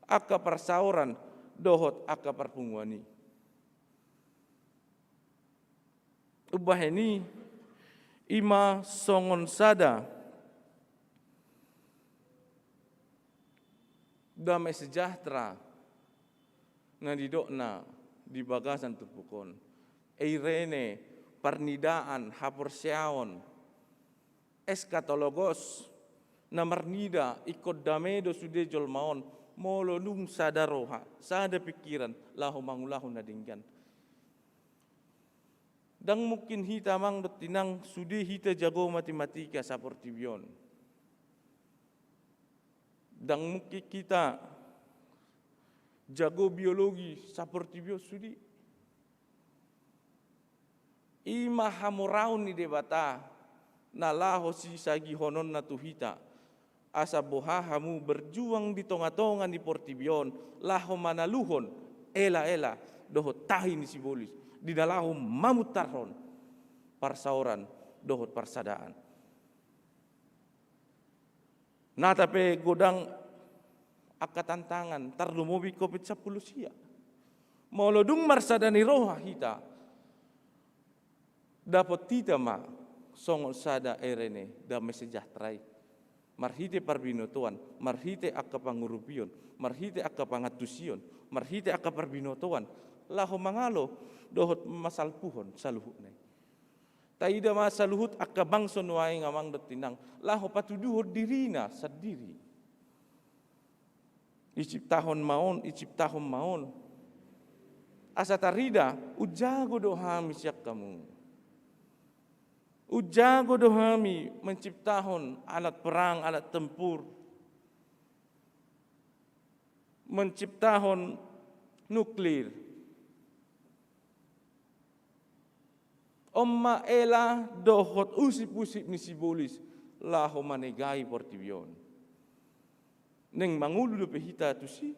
Aka parsauran dohot aka parpunguani. Ubaheni ima songon sada damai sejahtera na didokna di bagasan tupukon. Eirene parnidaan haporseaon eskatologos na marnida ikut damedo sude jolmaon molo nung sada roha sada pikiran lahu mangulahu na dinggan. Dang mungkin hita mang tinang sudi hita jago matematika seperti bion. Dang mungkin kita jago biologi seperti bion sudi. Ima hamuraun ni debata na laho si sagi honon na tuhita. Asa bohahamu berjuang di tonga-tonga ni portibion laho manaluhon ela dohot tahi ni sibolis di dalahu mamutarhon parsauran dohot parsadaan. Nah tapi godang aka tantangan tarlumobi COVID-10 sia. Maulodung marsadani roha hita dapat tita ma songon sada erene damai sejahterai. Marhite parbinotoan, marhite akka pangurupion, marhite akka pangatusion, marhite akka parbinotoan, laho mangalo dohot masalpuhon saluhut nai. Taida masaluhut akka bangson wae ngamang dotinang, laho patuduhot dirina sadiri. Iciptahon maon. Asa tarida ujago dohami siak kamu. Ujago dohami menciptahon alat perang, alat tempur. Menciptahon nuklir. Omma ela dohot usip-usip ni sibolis laho manegai portibion. Neng mangulu do pehita tu si.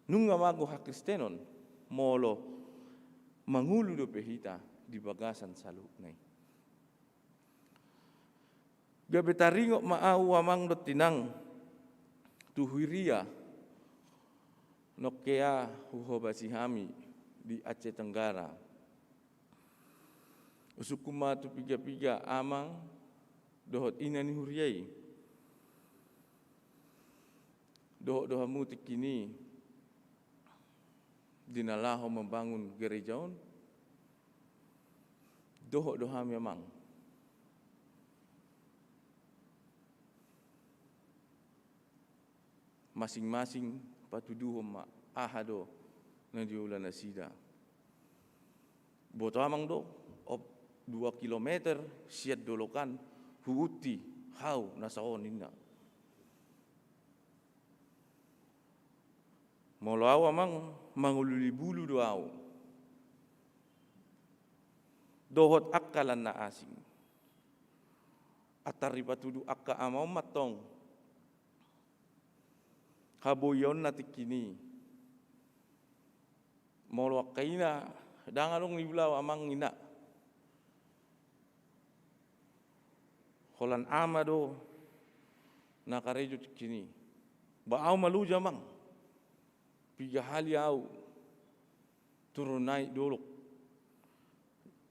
Nunga mago hakristenon molo mangulu do pehita di bagasan saluk nai. Gabetaringo maau amang dotinang tuhuria nokea huhobasihami di Aceh Tenggara. Usukuma tu piga-piga amang dohot inani huriai. Dohamu tikini dinalaho membangun gerejaon. Doha memang. Masing-masing patuduho ma ahado na diulan na sida. Boto amang do 2 kilometer siat dolokan huuti hau nasaon ninna. Molo aw amang mangululi bulu do aw. Dohot akalan na asing. Atari patudu akka amaw matong. Haboyon na tikini. Molo akaina dangalong nibulaw amang ina. holan amado nakarejo kini. Baau malu jamang. Piga hali au turun naik dolok.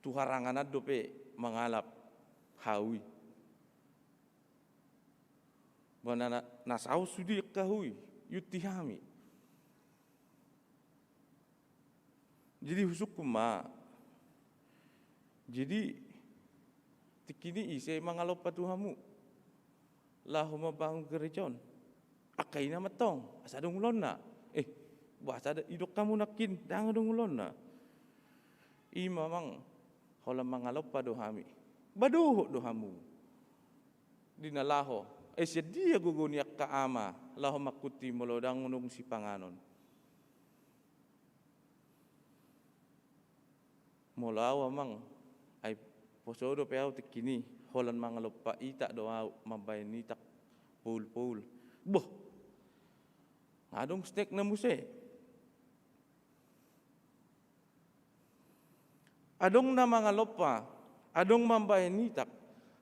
Tuharangan dope mengalap hawi. Bana nasau sudi kahui yutihami. Jadi husuk ma. Jadi tikini ise mangalop patuhamu. Lahu mabangun gerejon. Akaina matong asa dong ulonna. Bahasa idok kamu nakin dang dong ulonna. Ima mang hola mangalop padohami. Baduh dohamu. Dinalaho sedia guguniak ka ama laho makuti molodang unung si panganon. Molawa mang ay posodo peau tikini holan mangalop pa ita doa mabayan itak pul. Boh. Adong stek na muse. Adong na mga lopa, adong mambayan nitak,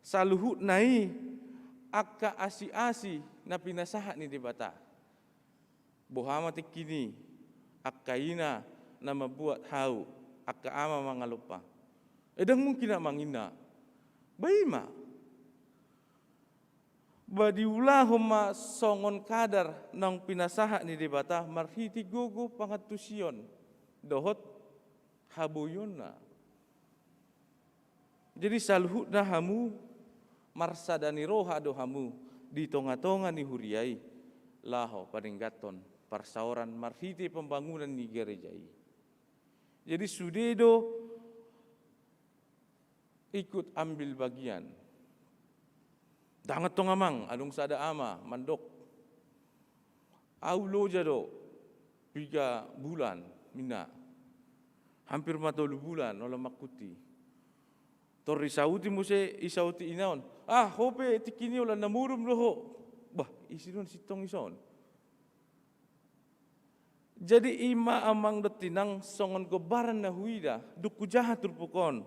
saluhut nai, akka asi-asi na pinasahat ni debata. Bohama tikini, akka ina na mabuat hau, akka ama mga lopa. Edang mungkin na mangina. Baima. Badiulah homa songon kadar nang pinasaha ni debata marhiti gogo pangatusion dohot habuyon na. Jadi saluhut na hamu marsadani roha dohamu di tonga-tonga ni huriai laho paninggaton parsauran marhiti pembangunan ni gerejai. Jadi sudedo ikut ambil bagian. Dangat tong amang adung sada ama mandok. Aulo jado 3 bulan mina. Hampir 40 bulan ola makuti. Tor isauti muse isauti inaon. Hope tikini ola namurum loho. Bah isidon sitong ison. Jadi ima amang detinang songon gobaran na huida duku jahat turpukon.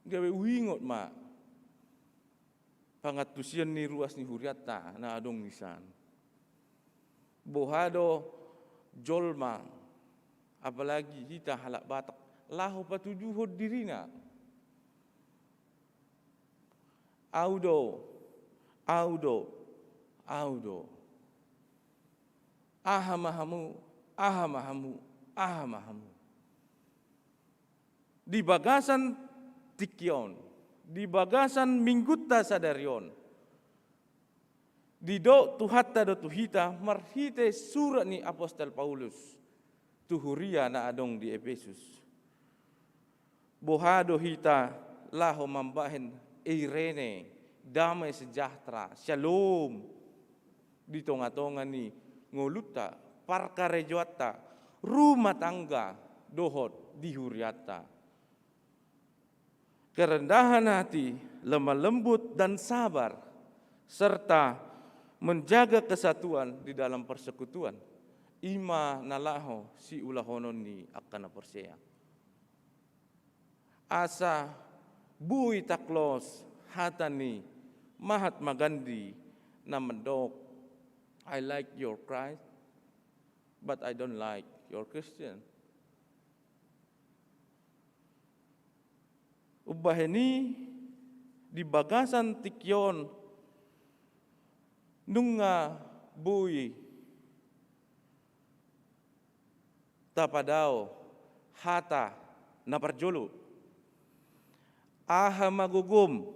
Gawe wingot ma. Pangatusian ni ruas ni huriata na adong nisan. Bohado jolmang. Apalagi kita halak batak. Lahu patujuhod dirina. Audo. Ahamahamu. Di bagasan tikyon. Di bagasan mingguta sadarion. Di do tuhatta do tuhita marhite surat ni Apostol Paulus. Tuhuria na adong di Efesus. Bohado hita laho mambahin Irene, damai sejahtera, shalom. Di tonga-tonga ni ngoluta, parkarejoata, rumah tangga, dohot dihuriata. Kerendahan hati, lemah lembut dan sabar, serta menjaga kesatuan di dalam persekutuan. Ima nalaho si ulahonon ni akana persea. Asa bui taklos hatani Mahatma Gandhi na mendok. I like your Christ, but I don't like your Christian. Ubaheni di bagasan tikyon nunga bui tapadao hata na parjolo aha magugum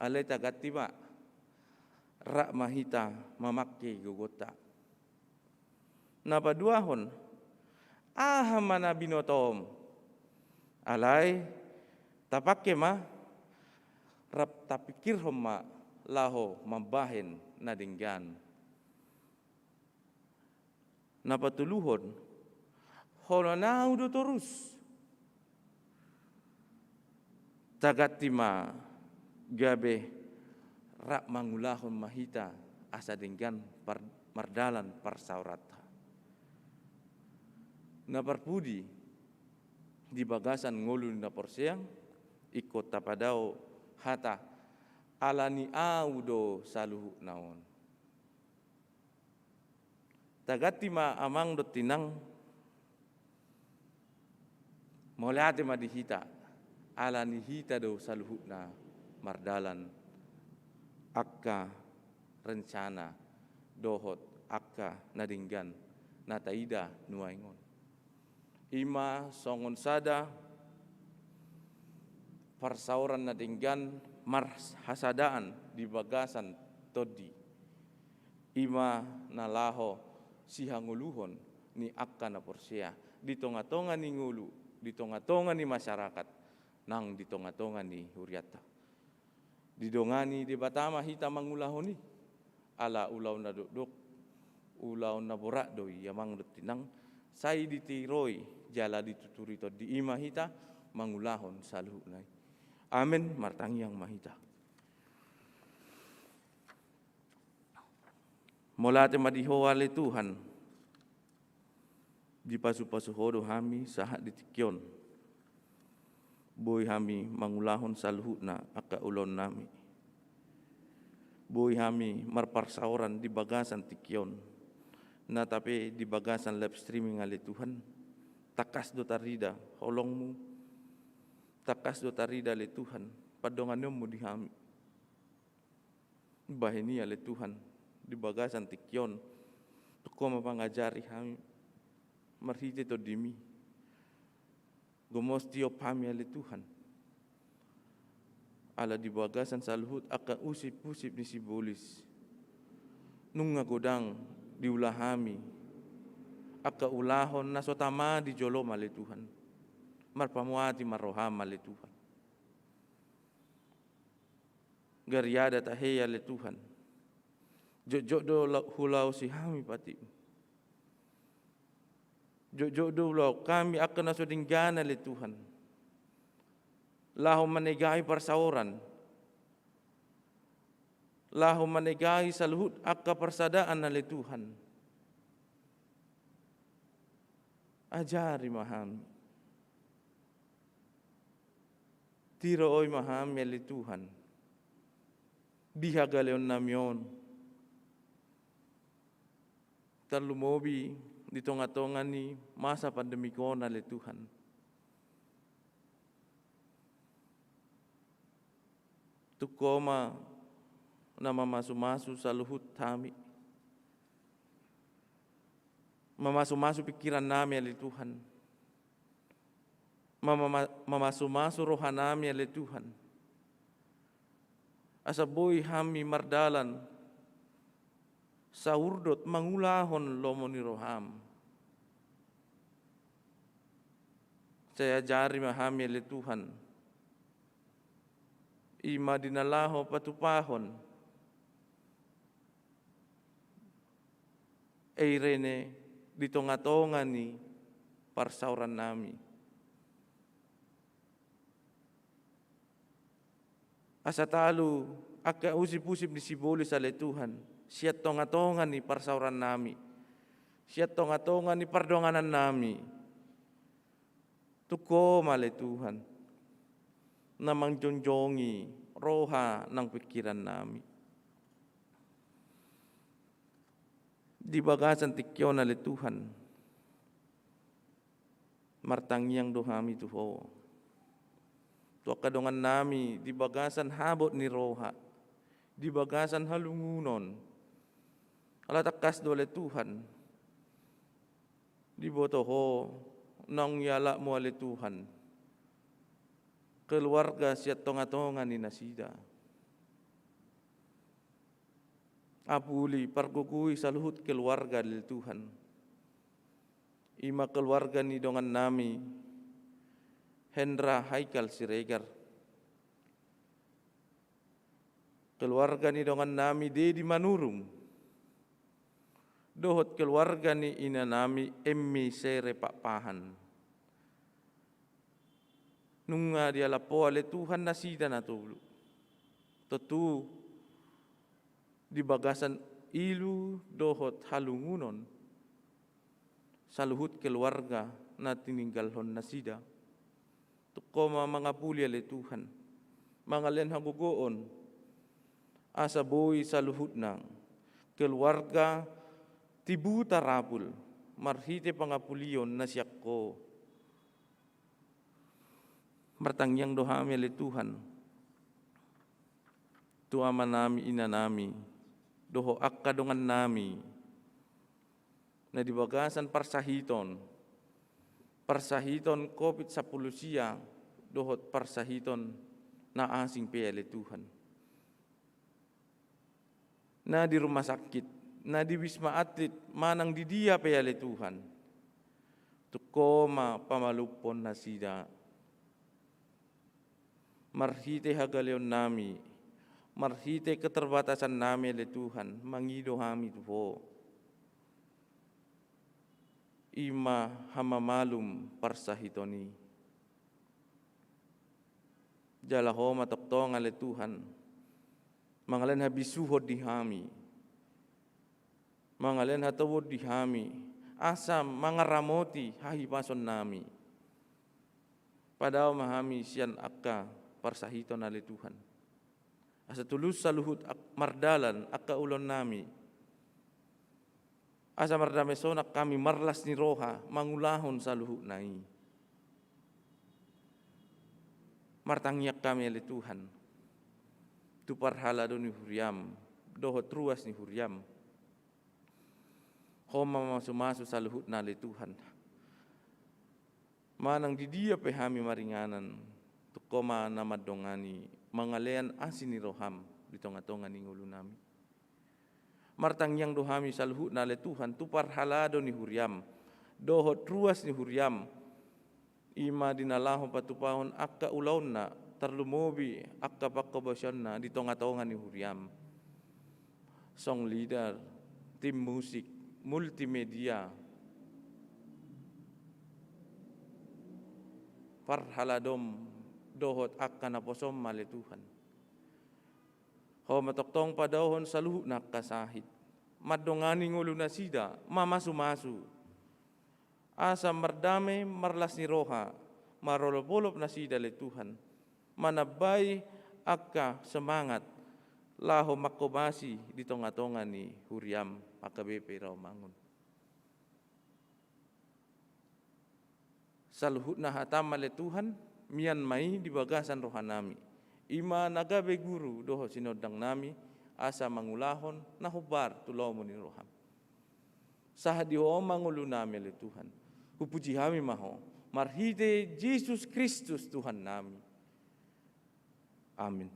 alay tagatima rak mahita mamaki gugota napaduahon aha mana binotom alay tapake ma rap tapikir homa laho mambahin na dinggan. Napatuluhon holonau do terus tagatima gabe rak mangulahon mahita asa dinggan mardalan parsaurata. Naparpudi di bagasan ngulun na porseang ikut tapadao hata alani audo saluhu naon. Tagati ma amang do tinang molate ma dihita alani hita do saluhu na mardalan akka rencana dohot akka nadinggan nataida nuaingon. Ima songon sada persauran nadinggan marhasadaan di bagasan todi. Ima nalaho sihanguluhon ni akka na porsia di tonga-tonga ni ngulu, di tonga-tonga ni masyarakat, nang di tonga-tonga ni huriata. Didongani di batama hita mangulahoni ala ulaw na duduk, ulaw na borak doi yamang dutinang say ditiroi jala dituturi to di ima hita mangulahon saluhu nai. Amin martangiang mahita. Molate madihoale Tuhan di pasu-pasu hodo hami sahat ditikyon. Boy hami mangulahon saluhu na aka ulon nami. Boy hami marparsauran di bagasan tikyon. Na tapi di bagasan live streaming ali Tuhan. Takas do tarida holongmu. Takas do tarida ali Tuhan. Padonganmu di hami. Bahini ali Tuhan di bagasan tikyon. Tuko mapangajari hami. Marhite to dimi. Gumos tiop hami ali Tuhan. Ala di bagasan saluhut aka usip-usip ni sibulis. Nung ngagodang diulahami. Aka ulahon na sotama di jolom ali Tuhan. Marpamuati maroham ali Tuhan. Gariada taheya ali Tuhan. Jok do hulau si hami pati. Jok do hulau kami akan nasudinggana ali Tuhan. Lahu manegai persauran. Lahu manegai saluhut akka persadaan ali Tuhan. Ajari mahami. Tiro oi mahami ali Tuhan. Dihaga leon namion. Terlumobi di tonga-tonga ni masa pandemi corona ali Tuhan. Tukoma na mamasu-masu saluhut kami. Mamasu-masu pikiran nami ali Tuhan. Mamasu-masu roha nami ali Tuhan. Asaboy hami mardalan saurdot mangulahon lomoni roham. Saya jari mahami ali Tuhan. Ima dinalaho patupahon. Eirene di tonga-tonga ni parsauran nami. Asa talu aka usip-usip di sibolis ali Tuhan. Siat tonga-tonga ni parsauran nami. Siat tonga-tonga ni pardonganan nami. Tuko male Tuhan. Namang jonjongi roha ng pikiran nami. Di bagasan tikyon ali Tuhan. Martangyang dohami tuho. Tuwa kadongan nami di bagasan habot ni roha. Di bagasan halungunon. Alatakas dole Tuhan. Di botoho nang yala mo ali Tuhan. Keluarga siat tonga-tonga ni nasida. Apuli pargugui saluhut keluarga dari Tuhan. Ima keluarga ni dongan nami. Hendra Haikal Siregar. Keluarga ni dongan nami Dedi Manurung. Dohot keluarga ni ina nami Emmi Sere Pak Pahan. Nunga dia lapo ale Tuhan nasida na tulu. Tetu di bagasan ilu dohot halungunon. Saluhut keluarga na tininggalhon nasida. Tukoma mga pulya le Tuhan. Mga len hagugoon. Asa boy sa luhut ng keluarga tibuta rapul. Marhite pangapulion na siyak ko. Martangyang dohami le Tuhan. Tuama nami ina nami. Doho akkadongan nami. Na dibagasan parsahiton. Parsahiton COVID-10 siya. Dohot parsahiton na asing pele Tuhan. Na di rumah sakit. Na di wisma atlet, manang di dia peyale Tuhan. Tukoma pamalupon na sida. Marhite hagaleon nami, marhite keterbatasan nami le Tuhan, mangido kami tuho. Ima hamamalum parsahitoni. Jalaho matoktongan le Tuhan, mangalen habisuhod di kami. Mangalen hatawod di kami, asam mangaramoti hahipason nami. Padao mahami siyan akka parsahiton na le Tuhan. Asa tulus sa luhut mardalan akka ulon nami. Asa mardamesonak kami marlas ni roha mangulahon sa luhut nai. Martangyak kami le Tuhan. Tuparhala do ni huriam, dohot ruas ni huriam. Koma masumasu sa luhut na le Tuhan. Manang di dia pehami maringanan. Tukoma na madongani. Mangalean asin ni roham. Ditonga-tonga ni ngulu nami. Martangyang dohami sa luhut na le Tuhan. Tupar halado ni huriam. Dohot ruas ni huriam. Ima dinalaho patupahon akka ulaw na. Tarlumobi akka pakabasyon na. Ditonga-tonga ni huriam. Song leader. Tim musik. Multimedia. Parhaladom dohot akka na posom male Tuhan. Ho matoktong padahon sa luhut na kasahit. Madongani ngulo na sida, mamasumasu. Asa mardame marlas ni roha, marolopolop na sida le Tuhan. Manabay akka semangat, laho makobasi di tonga-tonga ni huriam. AKBP Rawamangun. Saluhut na hatam male Tuhan, mian mai di bagasan rohanami. Ima nagabe guru doho sinodang nami, asa mangulahon na hubar tulaw mo ni roham. Sahadi ho mangulu nami le Tuhan. Hupuji kami maho, marhite Jesus Kristus Tuhan nami. Amin.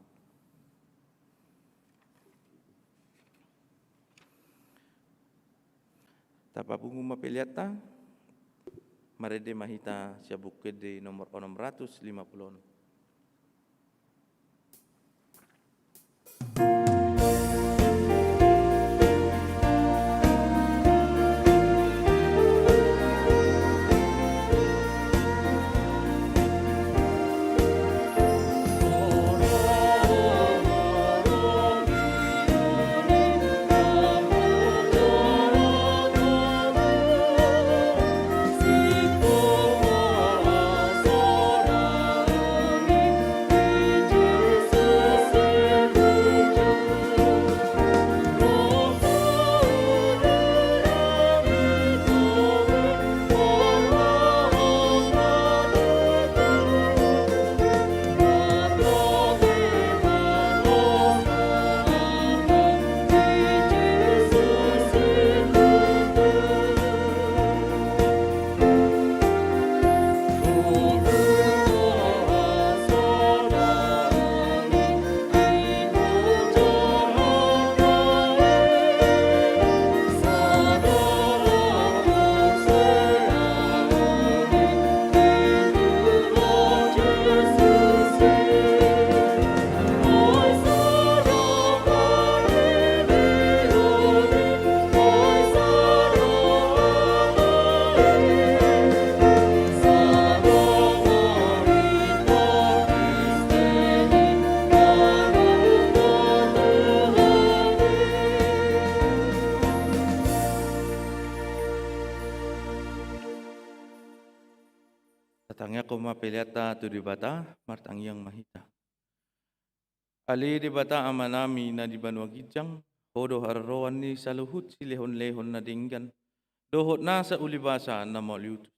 Tapapungu mapiliata, marede mahita siya bukede nomor 650. Tatangya ko mapiliata tu di bata, martangyang mahita. Ali di bata amanami na di banwa gijang, hodo hararoan ni saluhut si lehon-lehon na dinggan, dohot na sa ulibasa na mauliutus.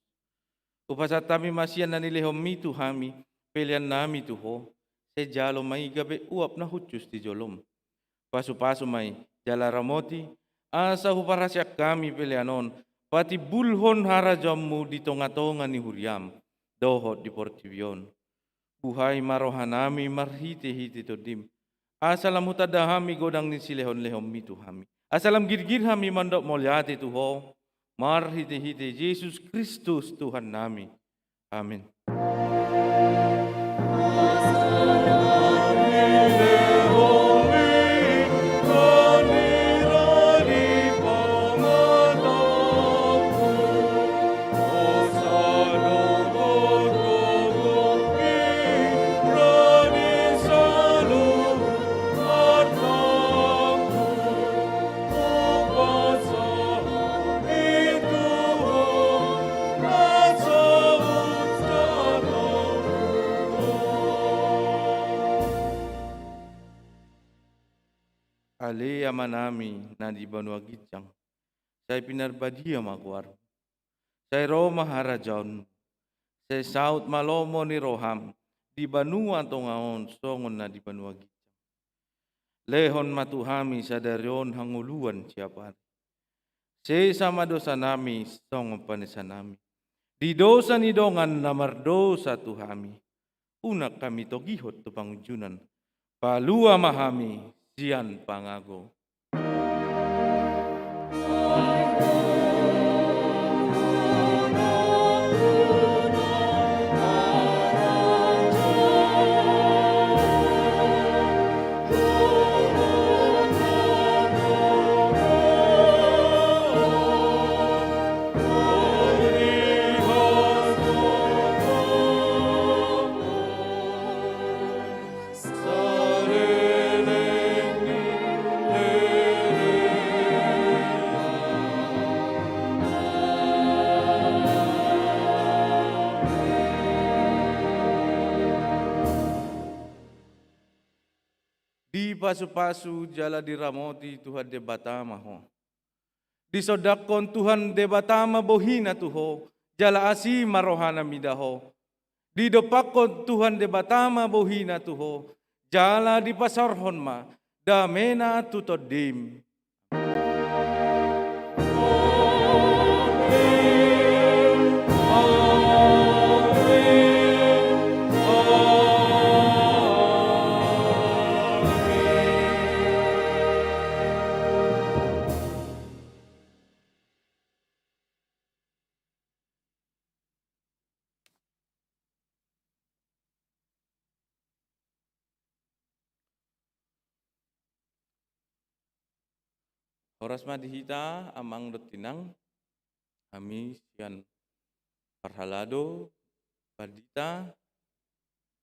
Upasat kami masyan na nilehom mitu hami, pilihan nami tuho, se jalo may gabi uap na hutyus di jolom. Pasu-pasu may jala ramoti, asa huparasyak kami pilihanon, pati bulhon harajammu di tonga-tonga ni huriam, dohot di portivion. Buhay marohanami marhiti-hiti todim. Asalam hutadahami godang ni silehon-lehom mitu hami. Asalam girgir hami mandok molyati tuho, marhiti-hiti Yesus Kristus Tuhan nami. Amin. Ali amanami na di banwa gijang, say pinarbadia magwar, say Roma harajaon, say saut malomo ni Roham, di banua tongaon songon na di banwa gijang. Lehon matuhami sa darion hanguluan siapa. Say sama dosa nami songon panisa nami. Di dosa ni dongan na mardosa tuhami. Unak kami togihot tu pangjunan. Palua mahami sian pangago. Di pasu-pasu jala diramoti Tuhan debatama ho. Di sodakon Tuhan debatama bohina tuho, jala asi marohana midaho. Di dopakon Tuhan debatama bohina tuho, jala di pasarhon ma, damena tutodim. Horas madihita amang dotinang kami sian parhalado pardita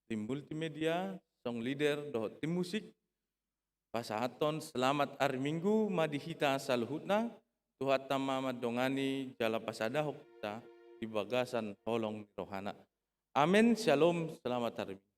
tim multimedia song leader doh tim musik pasahaton selamat hari Minggu madihita saluhutna Tuhan tama madongani jala pasada hokta di bagasan holong rohana. Amin, shalom, selamat hari Minggu.